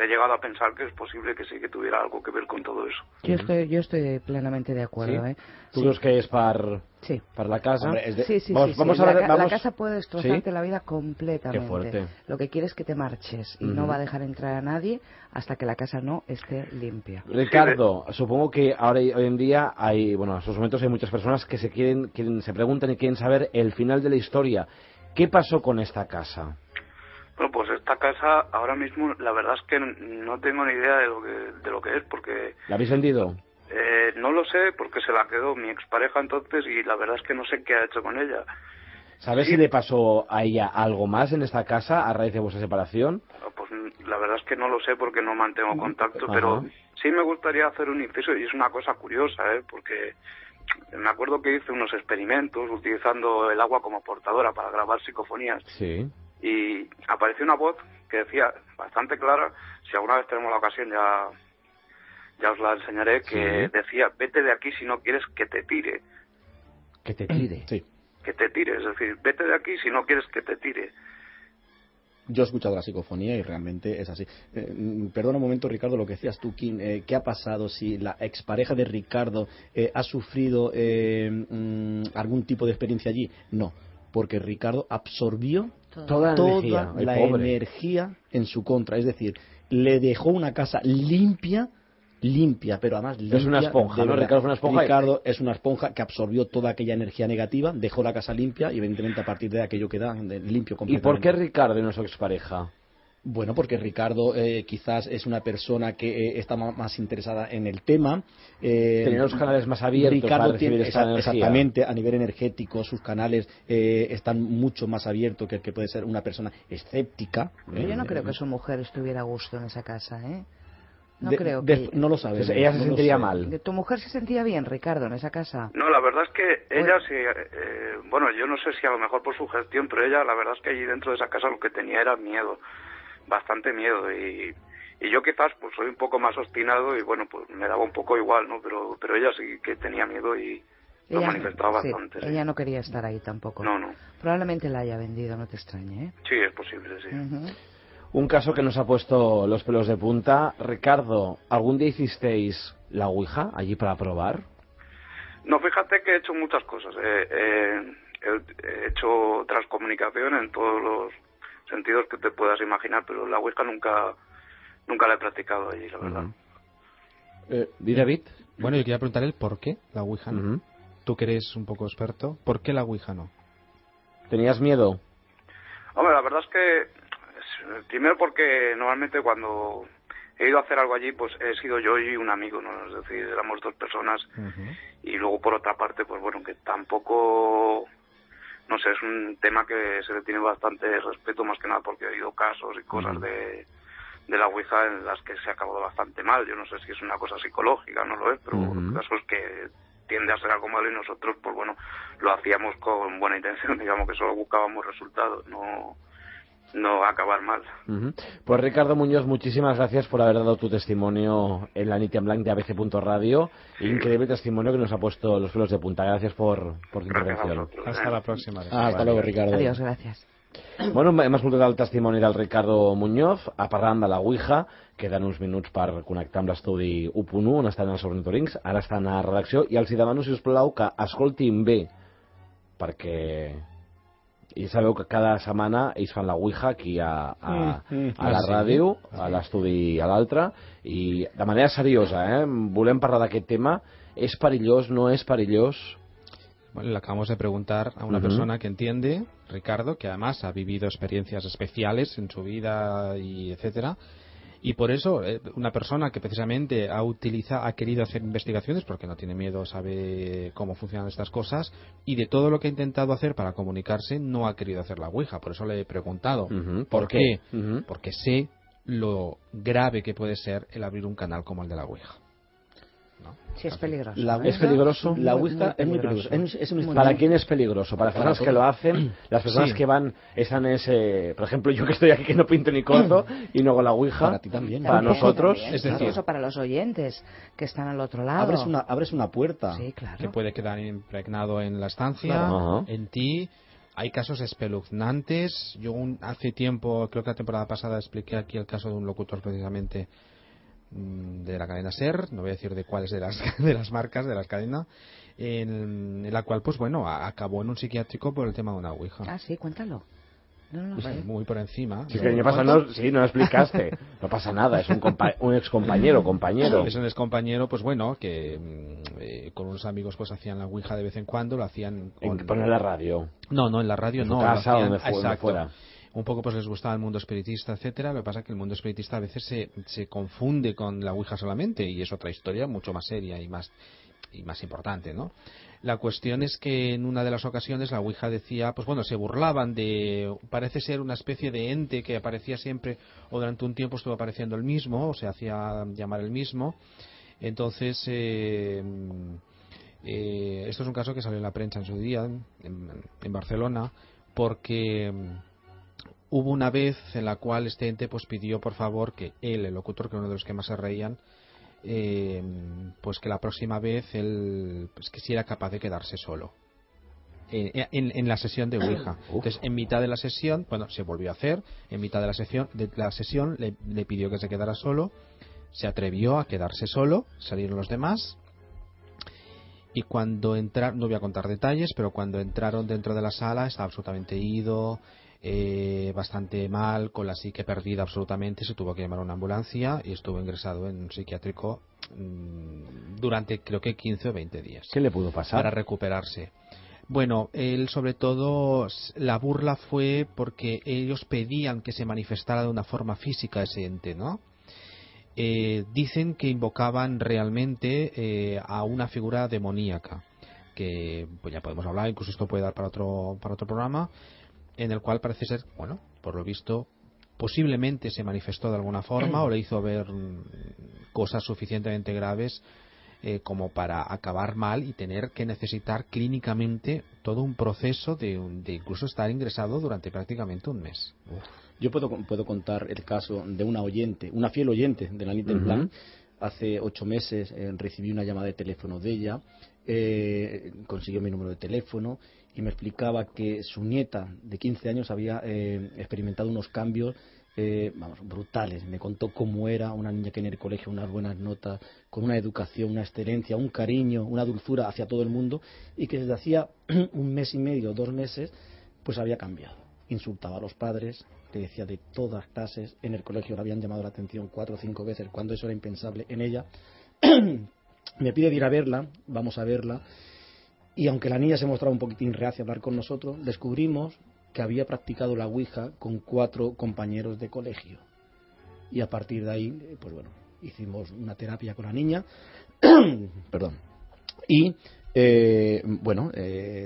he llegado a pensar que es posible que sí que tuviera algo que ver con todo eso. Yo estoy plenamente de acuerdo, ¿Sí? ¿eh? ¿Tú crees que es para Sí. la casa? Hombre, es de- Sí. Vamos a ver, La casa puede destrozarte ¿Sí? la vida completamente. Qué fuerte. Lo que quiere es que te marches y no va a dejar entrar a nadie hasta que la casa no esté limpia. Ricardo, supongo que ahora hoy en día hay, bueno, en estos momentos hay muchas personas que se preguntan y quieren saber el final de la historia. ¿Qué pasó con esta casa? Bueno, pues esta casa ahora mismo la verdad es que no tengo ni idea de lo que es, porque ¿La habéis vendido? no lo sé, porque se la quedó mi expareja entonces y la verdad es que no sé qué ha hecho con ella. ¿Sabes Sí. si le pasó a ella algo más en esta casa a raíz de vuestra separación? Pues la verdad es que no lo sé porque no mantengo contacto, Ajá. pero sí me gustaría hacer un inciso y es una cosa curiosa, porque me acuerdo que hice unos experimentos utilizando el agua como portadora para grabar psicofonías. Sí. Y apareció una voz que decía, bastante clara, si alguna vez tenemos la ocasión ya os la enseñaré, que decía, vete de aquí si no quieres que te tire. Que te tire. Sí. Que te tire, es decir, vete de aquí si no quieres que te tire. Yo he escuchado la psicofonía y realmente es así. Perdona un momento, Ricardo, lo que decías tú, Kim. ¿Qué ha pasado si la expareja de Ricardo ha sufrido algún tipo de experiencia allí? No, porque Ricardo absorbió Toda la energía en su contra. Es decir, le dejó una casa limpia, pero además limpia. Es una esponja, ¿no? Ricardo es una esponja. Ricardo es una esponja que absorbió toda aquella energía negativa, dejó la casa limpia y evidentemente a partir de aquello queda limpio completamente. ¿Y por qué Ricardo y no su expareja? Bueno, porque Ricardo quizás es una persona que está más interesada en el tema. Tiene los canales más abiertos Ricardo para recibir esta energía. Exactamente, a nivel energético, sus canales están mucho más abiertos que el que puede ser una persona escéptica. Yo no creo que su mujer estuviera a gusto en esa casa, ¿eh? No creo que... No lo sabes. Entonces, ella se sentiría mal. ¿Tu mujer se sentía bien, Ricardo, en esa casa? No, la verdad es que ella sí, bueno, yo no sé si a lo mejor por su gestión, pero ella, la verdad es que allí dentro de esa casa lo que tenía era miedo, bastante miedo, y yo quizás pues soy un poco más obstinado y bueno, pues me daba un poco igual, ¿no? Pero ella sí que tenía miedo y lo manifestaba bastante. Sí. Ella no quería estar ahí tampoco. No. Probablemente la haya vendido, no te extrañe, ¿eh? Sí, es posible, sí. Un caso que nos ha puesto los pelos de punta. Ricardo, ¿algún día hicisteis la Ouija allí para probar? No, fíjate que he hecho muchas cosas. He hecho transcomunicación en todos los sentidos que te puedas imaginar, pero la Ouija nunca la he practicado allí, la verdad. ¿Y David? Bueno, yo quería preguntar el por qué la Ouija no. Tú que eres un poco experto, ¿por qué la Ouija no? ¿Tenías miedo? Hombre, la verdad es que primero porque normalmente cuando he ido a hacer algo allí, pues he sido yo y un amigo, ¿no? Es decir, éramos dos personas. Y luego por otra parte, pues bueno, que tampoco, no sé, es un tema que se le tiene bastante respeto, más que nada porque he oído casos y cosas de la Ouija en las que se ha acabado bastante mal. Yo no sé si es una cosa psicológica, no lo es, pero el caso es que tiende a ser algo malo y nosotros, pues bueno, lo hacíamos con buena intención, digamos que solo buscábamos resultados, no acabar mal. Pues Ricardo Muñoz, muchísimas gracias por haber dado tu testimonio en la Nit en Blanc de ABC.radio. Sí. Increíble testimonio que nos ha puesto los pelos de punta. Gracias por tu intervención. Hasta la próxima. Hasta luego, Ricardo. Adiós, gracias. Bueno, hem escoltat el testimoni del Ricardo Muñoz parlant de la Ouija. Queden uns minuts per connectar amb l'estudi 1.1 on estan els ornitorrincs. Ara estan a redacció i els demano, si us plau, que escoltin bé, perquè i sabeu que cada setmana ells fan la Ouija aquí a la ràdio, a l'estudi a l'altre, i de manera seriosa, volem parlar d'aquest tema. És perillós, no és perillós? Bueno, le acabamos de preguntar a una persona que entiende, Ricardo, que además ha vivido experiencias especiales en su vida y etcétera, y por eso una persona que precisamente ha querido hacer investigaciones porque no tiene miedo, sabe cómo funcionan estas cosas, y de todo lo que ha intentado hacer para comunicarse no ha querido hacer la Ouija. Por eso le he preguntado ¿por qué? Porque sé lo grave que puede ser el abrir un canal como el de la Ouija. ¿No? Sí, es peligroso. ¿Es peligroso? La Ouija es muy peligroso. ¿Para quién es peligroso? Para las personas que lo hacen, las personas que van, están en ese... Por ejemplo, yo que estoy aquí que no pinto ni corto y no hago la Ouija. Para ti también. Para nosotros. También, es decir, incluso para los oyentes que están al otro lado. Abres una puerta. Sí, claro. Que puede quedar impregnado en la estancia, en ti. Hay casos espeluznantes. Yo hace tiempo, creo que la temporada pasada, expliqué aquí el caso de un locutor precisamente de la cadena SER, no voy a decir de cuáles de las marcas de la cadena, en la cual pues bueno acabó en un psiquiátrico por el tema de una Ouija. Ah, sí, cuéntalo. No, pues muy por encima. Sí, que no lo explicaste. No pasa nada, es un ex compañero. Es un ex compañero, pues bueno, que con unos amigos pues hacían la Ouija de vez en cuando, lo hacían en la radio. No, en la radio no. En casa, donde fuera. Un poco pues les gustaba el mundo espiritista, etcétera. Lo que pasa es que el mundo espiritista a veces se confunde con la Ouija solamente, y es otra historia mucho más seria y más importante, ¿no? La cuestión es que en una de las ocasiones la Ouija decía, pues bueno, se burlaban de, parece ser una especie de ente que aparecía siempre, o durante un tiempo estuvo apareciendo el mismo, o se hacía llamar el mismo. Entonces Esto es un caso que salió en la prensa en su día, en Barcelona, porque hubo una vez en la cual este ente pues pidió por favor que él, el locutor, que era uno de los que más se reían, pues que la próxima vez él pues que si era capaz de quedarse solo en la sesión de Ouija. Entonces, en mitad de la sesión, bueno, se volvió a hacer, en mitad de la sesión le pidió que se quedara solo, se atrevió a quedarse solo, salieron los demás, y cuando entraron, no voy a contar detalles, pero cuando entraron dentro de la sala estaba absolutamente ido, bastante mal, con la psique perdida absolutamente, se tuvo que llamar a una ambulancia y estuvo ingresado en un psiquiátrico durante creo que 15 o 20 días. ¿Qué le pudo pasar? Para recuperarse. Bueno, él sobre todo, la burla fue porque ellos pedían que se manifestara de una forma física ese ente, ¿no? Dicen que invocaban realmente a una figura demoníaca, que pues ya podemos hablar, incluso esto puede dar para otro programa, en el cual parece ser, bueno, por lo visto, posiblemente se manifestó de alguna forma o le hizo ver cosas suficientemente graves como para acabar mal y tener que necesitar clínicamente todo un proceso de incluso estar ingresado durante prácticamente un mes. Yo puedo contar el caso de una oyente, una fiel oyente de la Nit en Blanc. Hace 8 meses recibí una llamada de teléfono de ella, consiguió mi número de teléfono y me explicaba que su nieta de 15 años había experimentado unos cambios brutales. Me contó cómo era una niña que en el colegio unas buenas notas, con una educación, una excelencia, un cariño, una dulzura hacia todo el mundo, y que desde hacía un mes y medio, 2 meses, pues había cambiado. Insultaba a los padres, le decía de todas clases, en el colegio le habían llamado la atención 4 o 5 veces cuando eso era impensable en ella. Me pide de ir a verla, vamos a verla, y aunque la niña se mostraba un poquitín reacia a hablar con nosotros, descubrimos que había practicado la Ouija con 4 compañeros de colegio. Y a partir de ahí, pues bueno, hicimos una terapia con la niña, perdón, y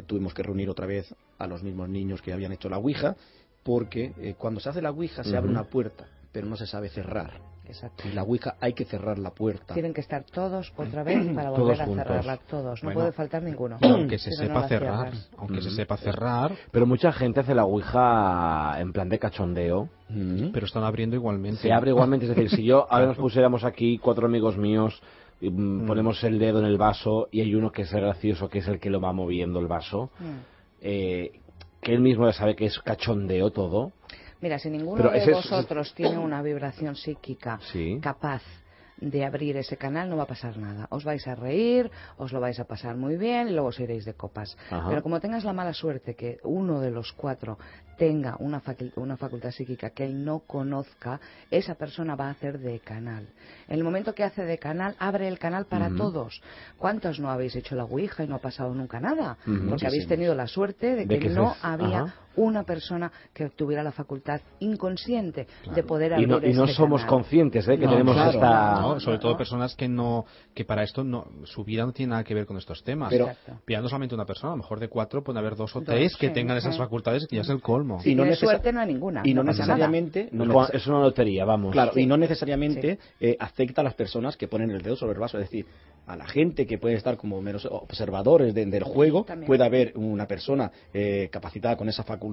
tuvimos que reunir otra vez a los mismos niños que habían hecho la Ouija, porque cuando se hace la Ouija se abre una puerta, pero no se sabe cerrar. Exacto. Y la Ouija hay que cerrar la puerta. Tienen que estar todos otra vez para volver a cerrarla, todos. No puede faltar ninguno. Aunque se Si no, sepa la cerrar, cierras. aunque se sepa cerrar, Pero mucha gente hace la Ouija en plan de cachondeo. pero están abriendo igualmente. Se abre igualmente, es decir, si yo ahora nos pusiéramos aquí 4 amigos míos, ponemos el dedo en el vaso y hay uno que es gracioso, que es el que lo va moviendo el vaso, que él mismo ya sabe que es cachondeo todo. Mira, si ninguno Pero de vosotros tiene una vibración psíquica capaz de abrir ese canal, no va a pasar nada. Os vais a reír, os lo vais a pasar muy bien y luego os iréis de copas. Pero como tengas la mala suerte que uno de los 4 tenga una facultad psíquica que él no conozca, esa persona va a hacer de canal. En el momento que hace de canal, abre el canal para todos. ¿Cuántos no habéis hecho la Ouija y no ha pasado nunca nada? Porque habéis tenido la suerte de que no había una persona que tuviera la facultad inconsciente de poder abrir y no somos canal. conscientes que tenemos esta... sobre todo personas que para esto su vida no tiene nada que ver con estos temas. Pero ya no solamente una persona, a lo mejor de 4 pueden haber 2 o 3 que tengan esas facultades, que ya es el colmo. Si no suerte no hay ninguna. Y no pasa necesariamente... es una lotería, vamos. Claro, y no necesariamente afecta a las personas que ponen el dedo sobre el vaso. Es decir, a la gente que puede estar como meros observadores del juego, puede haber una persona capacitada con esa facultad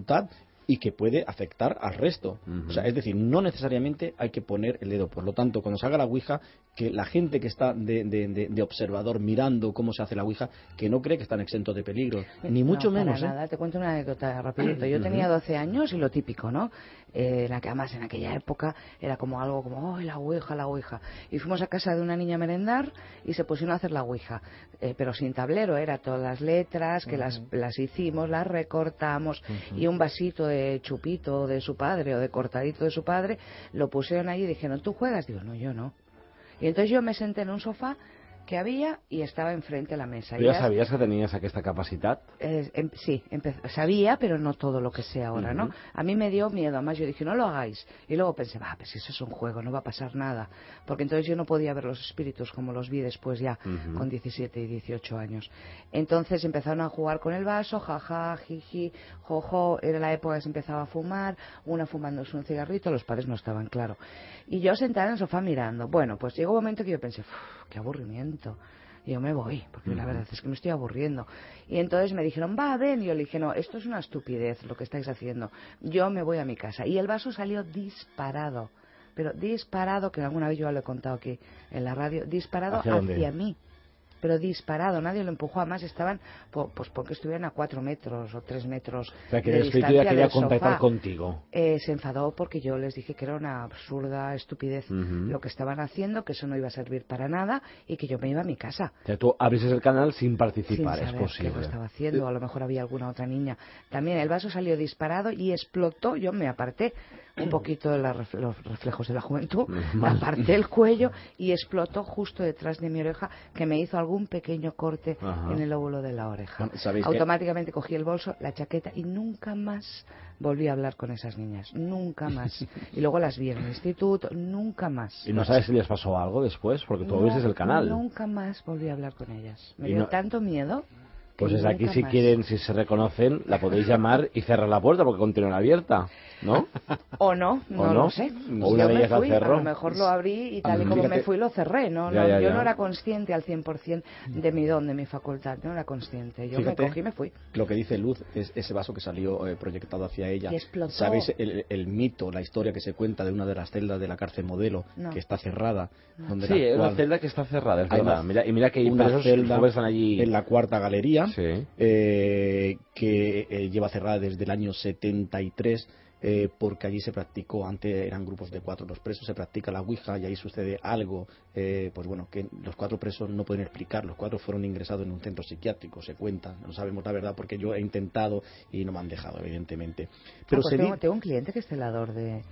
y que puede afectar al resto. O sea, es decir, no necesariamente hay que poner el dedo. Por lo tanto, cuando se haga la Ouija, que la gente que está de observador mirando cómo se hace la Ouija, que no cree que están exentos de peligro, ni mucho menos. Para nada. Te cuento una anécdota rapidito. Yo tenía 12 años y lo típico, ¿no? Además, en aquella época era como algo como, la Ouija, la Ouija. Y fuimos a casa de una niña a merendar y se pusieron a hacer la Ouija. Pero sin tablero, era todas las letras que las hicimos, las recortamos y un vasito de chupito de su padre o de cortadito de su padre, lo pusieron allí y dijeron, ¿tú juegas? Digo, no, yo no. Y entonces yo me senté en un sofá que había y estaba enfrente de la mesa. ¿Tú ya sabías que tenías esta capacidad? Sí, sabía, pero no todo lo que sé ahora, ¿no? A mí me dio miedo, además yo dije, no lo hagáis. Y luego pensé, pues eso es un juego, no va a pasar nada. Porque entonces yo no podía ver los espíritus como los vi después ya, con 17 y 18 años. Entonces empezaron a jugar con el vaso, jaja, jiji, jojo, era la época que se empezaba a fumar, una fumándose un cigarrito, los padres no estaban, claro. Y yo sentada en el sofá mirando. Bueno, pues llegó un momento que yo pensé, qué aburrimiento. Y yo me voy, porque la verdad es que me estoy aburriendo. Y entonces me dijeron, va, ven. Y yo le dije, no, esto es una estupidez lo que estáis haciendo. Yo me voy a mi casa. Y el vaso salió disparado. Pero disparado, que alguna vez yo lo he contado aquí en la radio, disparado hacia mí. Pero disparado, nadie lo empujó, además estaban, pues porque estuvieran a 4 metros o 3 metros o sea, que de el espíritu ya distancia quería del contactar sofá. contigo. Se enfadó porque yo les dije que era una absurda estupidez lo que estaban haciendo, que eso no iba a servir para nada y que yo me iba a mi casa. O sea, tú abriste el canal sin participar, sin saber es posible. qué lo estaba haciendo, a lo mejor había alguna otra niña. También el vaso salió disparado y explotó, yo me aparté un poquito de los reflejos de la juventud, me aparté el cuello y explotó justo detrás de mi oreja, que me hizo algún pequeño corte en el lóbulo de la oreja. Bueno, automáticamente cogí el bolso, la chaqueta y nunca más volví a hablar con esas niñas, nunca más. Y luego las vi en el instituto, nunca más. ¿Y no sabes si les pasó algo después? Porque tú abriste el canal. Nunca más volví a hablar con ellas. Me dio tanto miedo. Pues desde aquí, si quieren, si se reconocen, la podéis llamar y cerrar la puerta porque continúa abierta, ¿no? O no, no lo sé. O una de ellas la cerró. A lo mejor lo abrí y tal y como me fui lo cerré. Yo no era consciente al 100% de mi don, de mi facultad. No era consciente. Yo me cogí y me fui. Lo que dice Luz es ese vaso que salió proyectado hacia ella. Y explotó. ¿Sabéis el mito, la historia que se cuenta de una de las celdas de la cárcel Modelo que está cerrada? Donde sí, es una celda que está cerrada, es verdad. Mira que hay una celda están allí en la cuarta galería. Sí. Que lleva cerrada desde el año 73 porque allí se practicó, antes eran grupos de 4 los presos, se practica la Ouija y ahí sucede algo, pues bueno, que los 4 presos no pueden explicar. Los 4 fueron ingresados en un centro psiquiátrico, se cuenta, no sabemos la verdad porque yo he intentado y no me han dejado, evidentemente. Pero tengo un cliente que es celador de...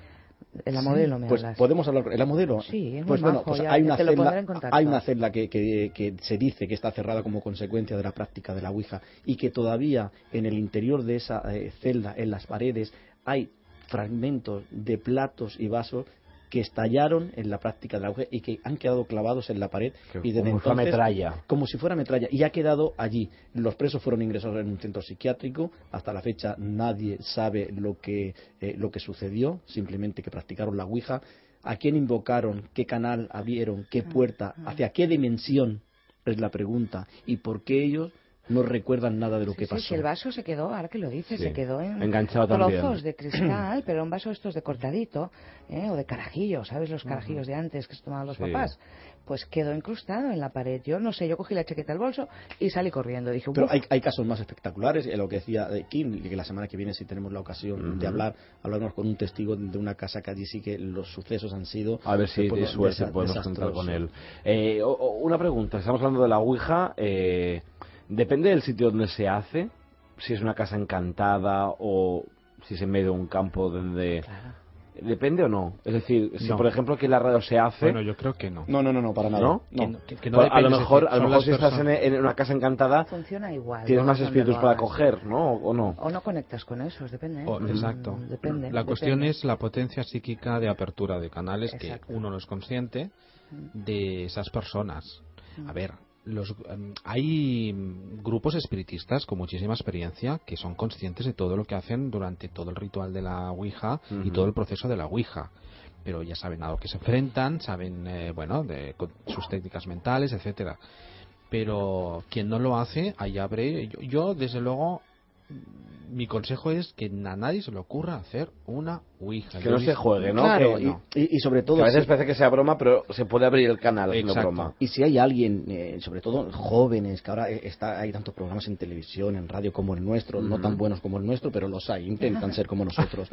La Modelo, pues hablas. ¿Podemos hablar con la Modelo? Sí, es pues muy bueno, majo, pues ya, hay una celda que se dice que está cerrada como consecuencia de la práctica de la Ouija y que todavía en el interior de esa celda, en las paredes, hay fragmentos de platos y vasos que estallaron en la práctica de la Ouija y que han quedado clavados en la pared y desde como entonces, metralla. Como si fuera metralla, y ha quedado allí. Los presos fueron ingresados en un centro psiquiátrico. Hasta la fecha nadie sabe lo que sucedió, simplemente que practicaron la Ouija. ¿A quién invocaron? ¿Qué canal abrieron? ¿Qué puerta? ¿Hacia qué dimensión? Es la pregunta. ¿Y por qué ellos no recuerdan nada de lo que pasó? Sí, el vaso se quedó, ahora que lo dices, se quedó en enganchado trozos también de cristal, pero un vaso estos de cortadito, o de carajillo, ¿sabes? Los carajillos de antes que se tomaban los papás. Pues quedó incrustado en la pared. Yo no sé, yo cogí la chaqueta del bolso y salí corriendo. Dije, pero hay casos más espectaculares, lo que decía Kim, que la semana que viene, si tenemos la ocasión de hablarnos con un testigo de una casa que allí sí que los sucesos han sido... A ver si de suerte podemos entrar con él. Una pregunta, estamos hablando de la Ouija, depende del sitio donde se hace, si es una casa encantada o si es en medio de un campo donde... Claro. ¿Depende o no? Es decir, si por ejemplo aquí en la radio se hace... Bueno, yo creo que no. No, para nada. ¿No? Que no a lo mejor, decir, si estás en una casa encantada... Funciona igual. Tienes más espíritus para coger, ¿no? ¿O no? O no conectas con esos, depende. Exacto. Depende. La cuestión es la potencia psíquica de apertura de canales. Exacto. Que uno no es consciente de esas personas. A ver... hay grupos espiritistas con muchísima experiencia que son conscientes de todo lo que hacen durante todo el ritual de la Ouija y todo el proceso de la Ouija, pero ya saben a lo que se enfrentan, saben de sus técnicas mentales, etcétera. Pero quien no lo hace, ahí abre. Yo desde luego, mi consejo es que a nadie se le ocurra hacer una Ouija. Que no se juegue, ¿no? Claro, que no. Y sobre todo... Que a veces parece que sea broma, pero se puede abrir el canal haciendo broma. Y si hay alguien, sobre todo jóvenes, que ahora hay tantos programas en televisión, en radio como el nuestro, no tan buenos como el nuestro, pero los hay, intentan ser como nosotros,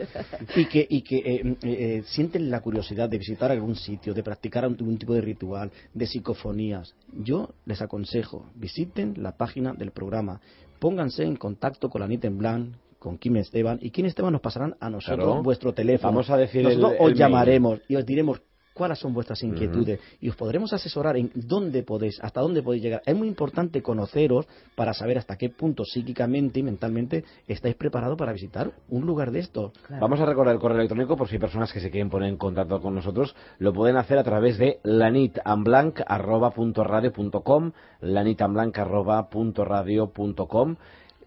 y que sienten la curiosidad de visitar algún sitio, de practicar algún tipo de ritual, de psicofonías, yo les aconsejo, visiten la página del programa, pónganse en contacto con la Nit en Blanc, con Kim Esteban, y Kim Esteban nos pasarán a nosotros vuestro teléfono. Vamos a decir nosotros os llamaremos mail. y os diremos cuáles son vuestras inquietudes y os podremos asesorar en hasta dónde podéis llegar. Es muy importante conoceros para saber hasta qué punto psíquicamente y mentalmente estáis preparados para visitar un lugar de estos. Claro. Vamos a recordar el correo electrónico por si hay personas que se quieren poner en contacto con nosotros. Lo pueden hacer a través de lanitamblanc@radio.com, lanitamblanc@radio.com.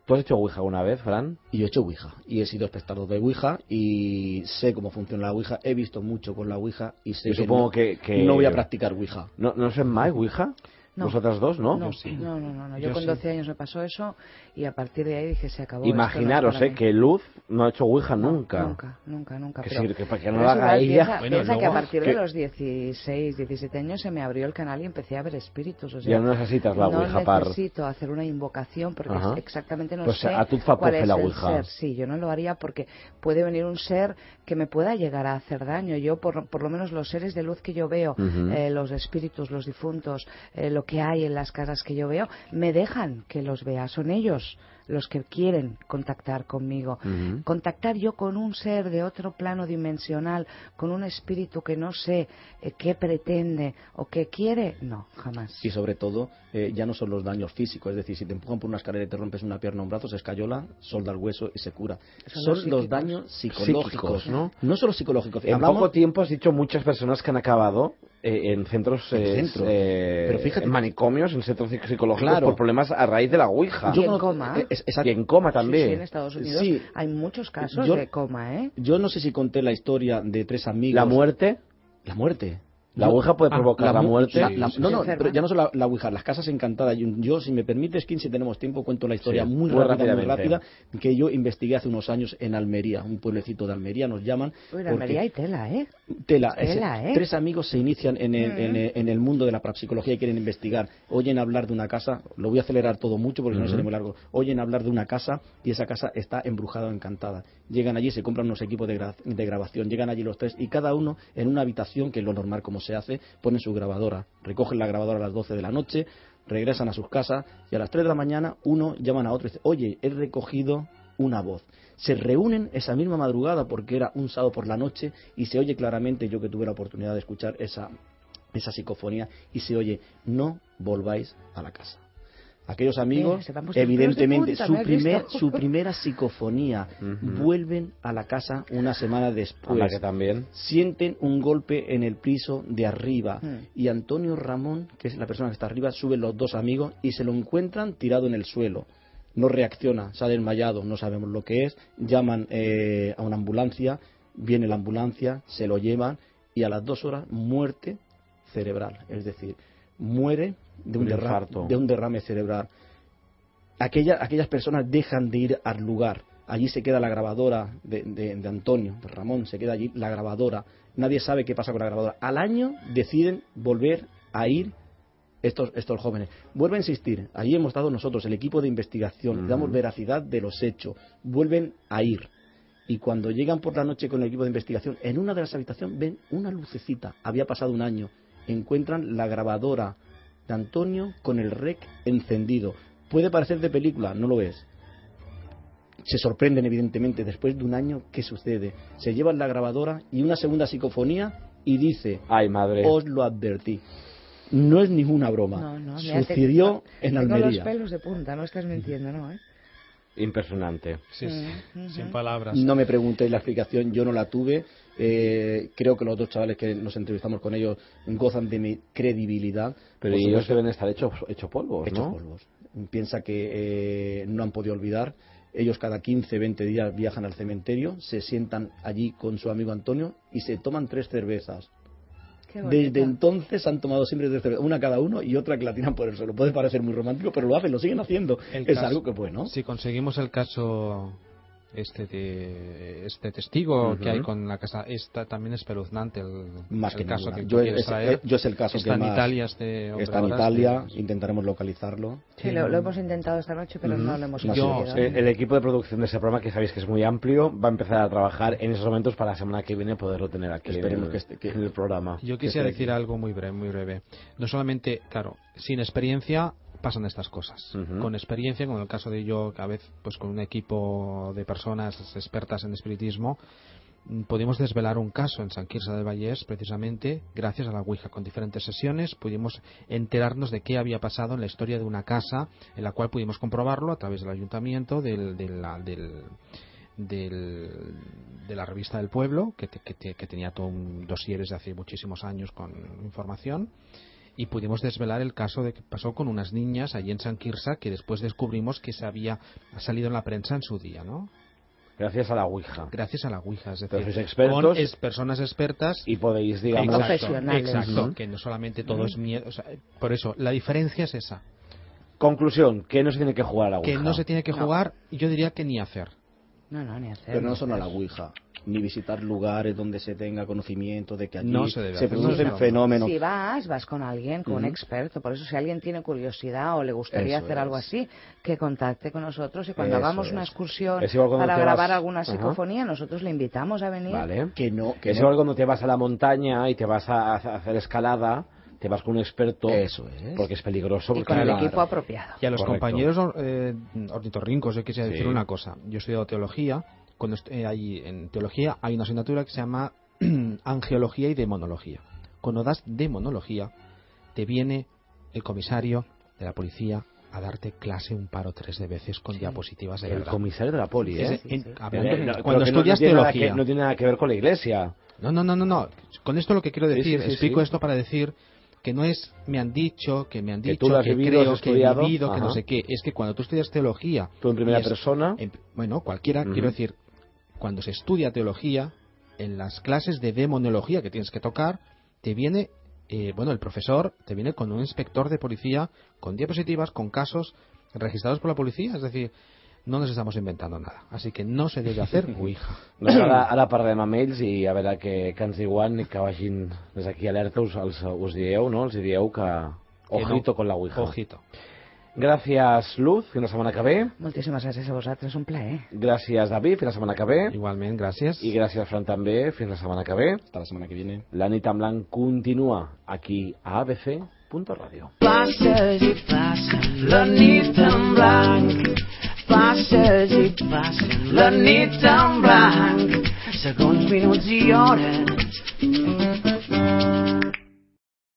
¿Tú has hecho Ouija alguna vez, Fran? Y yo he hecho Ouija, y he sido espectador de Ouija, y sé cómo funciona la Ouija, he visto mucho con la Ouija, y sé supongo que no voy a practicar Ouija. ¿No es en Ouija? No. ¿Vosotras dos, no? No, sí. no. Yo Yo con sí. 12 años me pasó eso y a partir de ahí dije, se acabó. Imaginaros, esto no es para mí. que Luz no ha hecho Ouija No, nunca. Nunca. Que Pero, sí, que para que pero no lo eso haga igual, ella. Bueno, piensa que luego, a partir que- de los 16, 17 años se me abrió el canal y empecé a ver espíritus. O sea, Ya no necesitas la no Ouija para... necesito hacer una invocación porque Ajá. exactamente no Pues sé a tu fa cuál coge es la el Ouija. ser. Sí, yo no lo haría porque puede venir un ser que me pueda llegar a hacer daño. Yo, por lo menos los seres de luz que yo veo, Ujú. los espíritus, los difuntos, lo que hay en las casas que yo veo, me dejan que los vea. Son ellos los que quieren contactar conmigo. Ujú. Contactar yo con un ser de otro plano dimensional, con un espíritu que no sé qué pretende o qué quiere, no, jamás. Y sobre todo, ya no son los daños físicos, es decir, si te empujan por una escalera y te rompes una pierna o un brazo, se escayola, solda el hueso y se cura. Son Son los los psíquicos. daños psicológicos, Psíquicos, ¿no? No solo psicológicos. En Hablamos- poco tiempo has dicho muchas personas que han acabado en centros, Pero fíjate- en manicomios, en centros psicológicos, Claro. por problemas a raíz de la Ouija. Yo- en conozco- coma. Y en coma Sí, también. sí, en Estados Unidos Sí. hay muchos casos Yo- de coma, ¿eh? Yo no sé si conté la historia de tres amigos. La muerte, La muerte. la Yo- Ouija puede provocar la mu- muerte. no, Enferma. pero ya no solo la Ouija, las casas encantadas. Yo, si me permites, Kim, si tenemos tiempo, cuento la historia Sí, muy muy rápida, muy rápidamente. rápida, que yo investigué hace unos años en Almería, un pueblecito de Almería, nos llaman. Uy, en porque- Almería hay tela, ¿eh? Tela, Tela, ¿eh? Tres amigos se inician en el mundo de la parapsicología y quieren investigar. Oyen hablar de una casa, lo voy a acelerar todo mucho porque si no Ujú. sería muy largo. Oyen hablar de una casa y esa casa está embrujada o encantada. Llegan allí, se compran unos equipos de grabación, llegan allí los tres y cada uno en una habitación, que es lo normal como se hace, ponen su grabadora. Recogen la grabadora a las 12 de la noche, regresan a sus casas y a las 3 de la mañana uno llaman a otro y dice, oye, he recogido una voz. Se reúnen esa misma madrugada porque era un sábado por la noche y se oye claramente, yo que tuve la oportunidad de escuchar esa psicofonía, y se oye, no volváis a la casa. Aquellos amigos, se te han puesto los evidentemente, pelos de punta, ¿me has visto? su primera psicofonía, Ujú. vuelven a la casa una semana A la después. que también. Sienten un golpe en el piso de arriba Mm. y Antonio Ramón, que es la persona que está arriba, suben los dos amigos y se lo encuentran tirado en el suelo. No reacciona, se ha desmayado, no sabemos lo que es. Llaman a una ambulancia, viene la ambulancia, se lo llevan y a las 2 horas muerte cerebral, es decir, muere de un infarto. derrame cerebral. Aquellas personas dejan de ir al lugar. Allí se queda la grabadora de Antonio, de Ramón, se queda allí la grabadora. Nadie sabe qué pasa con la grabadora. Al año deciden volver a ir estos jóvenes. Vuelvo a insistir, allí hemos estado nosotros, el equipo de investigación, le damos veracidad de los hechos. Vuelven a ir. Y cuando llegan por la noche con el equipo de investigación, en una de las habitaciones ven una lucecita. Había pasado un año. Encuentran la grabadora de Antonio con el rec encendido. Puede parecer de película, no lo es. Se sorprenden, evidentemente, después de un año, ¿qué sucede? Se llevan la grabadora y una segunda psicofonía y dice, Ay, madre. os lo advertí. No es ninguna broma. No, mira, Sucedió en tengo los Almería. pelos de punta, no estás mintiendo, ¿no? Impresionante. Sí, Ujú. sin palabras. No me preguntéis la explicación, yo no la tuve. Creo que los dos chavales que nos entrevistamos con ellos gozan de mi credibilidad. Pero Por ellos supuesto, deben estar hecho polvos, hechos ¿no? polvos. Piensa que no han podido olvidar. Ellos cada 15, 20 días viajan al cementerio, se sientan allí con su amigo Antonio y se toman 3 cervezas. Qué bonito. Desde entonces han tomado siempre 3 cervezas, una cada uno y otra que la tiran por el suelo. Puede parecer muy romántico, pero lo hacen, lo siguen haciendo. El Es caso- algo que bueno. Si conseguimos el caso este testigo que hay con la casa, esta también es espeluznante Más el que caso ninguna. que Yo quieres traer. es el caso Está que en más Italia este hombre está en ahora, Italia, este- intentaremos localizarlo. Sí, lo hemos intentado esta noche, pero no lo hemos Yo- conseguido. El equipo de producción de ese programa, que sabéis que es muy amplio, va a empezar a trabajar en esos momentos para la semana que viene poderlo tener aquí Esperemos en el programa. Yo quisiera esté decir aquí. algo muy breve. No solamente, claro, sin experiencia pasan estas cosas. Ujú. Con experiencia, como en el caso de yo, que a veces pues con un equipo de personas expertas en espiritismo, pudimos desvelar un caso en Sant Quirze del Vallès, precisamente gracias a la Ouija. Con diferentes sesiones pudimos enterarnos de qué había pasado en la historia de una casa, en la cual pudimos comprobarlo a través del ayuntamiento, de la revista del pueblo, que tenía todo un dosieres de hace muchísimos años con información, y pudimos desvelar el caso de que pasó con unas niñas allí en Sant Quirze, que después descubrimos que se había salido en la prensa en su día, ¿no? Gracias a la Ouija. Gracias a la Ouija, es Pero decir, sois expertos con personas expertas y podéis, digamos... Profesionales. Exacto, que no solamente todo es miedo. O sea, por eso, la diferencia es esa. Conclusión, que no se tiene que jugar a la Ouija. Que no se tiene que jugar, yo diría que ni hacer. No, ni hacer. Pero no solo a la Ouija, ni visitar lugares donde se tenga conocimiento de que allí No se debe hacer. producen fenómenos. Si vas con alguien, con un experto, por eso si alguien tiene curiosidad o le gustaría Eso hacer es. algo así, que contacte con nosotros y cuando Eso hagamos una es. excursión Es igual cuando para te grabar vas- alguna psicofonía, nosotros le invitamos a venir. Vale. Que no, que Es no. igual cuando te vas a la montaña y te vas a hacer escalada, te vas con un experto. Eso es. Porque es peligroso. Y porque con el claro, equipo apropiado. Y a los Correcto. compañeros ornitorrincos, yo quisiera decir Sí. una cosa. Yo he estudiado teología. Cuando ahí en teología hay una asignatura que se llama angeología y demonología. Cuando das demonología, te viene el comisario de la policía a darte clase un par o tres de veces con diapositivas de El verdad. comisario de la poli, ¿eh? Hablando- Pero cuando que estudias tiene nada teología. no tiene nada que ver con la iglesia. No. Con esto lo que quiero Sí, decir, sí, explico sí. esto para decir que no es me han dicho, que tú lo has que vivido, creo, has que he estudiado. vivido, que no Ajá. sé qué. Es que cuando tú estudias teología... Tú en primera y es- persona. bueno, cualquiera, Ujú. quiero decir, cuando se estudia teología, en las clases de demonología que tienes que tocar, te viene, el profesor te viene con un inspector de policía, con diapositivas, con casos registrados por la policía, es decir, no nos estamos inventando nada. Así que no se debe hacer Ouija. Doncs ara parlem amb ells i a veure què ens diuen i que vagin des d'aquí alerta, us dieu, no? Els dieu que ojito no. con la Ouija. Ojito. Gràcies, Luz, fins la setmana que ve. Moltíssimes gràcies a vosaltres, un plaer. Gràcies, David, fins la setmana que ve. Igualment, gràcies. I gràcies, Fran, també, fins la setmana que ve. Hasta la semana que viene. La nit en blanc continua aquí a abc.radio. Passes i passen la nit en blanc. Passes i passen la nit en blanc. Segons minuts i hores.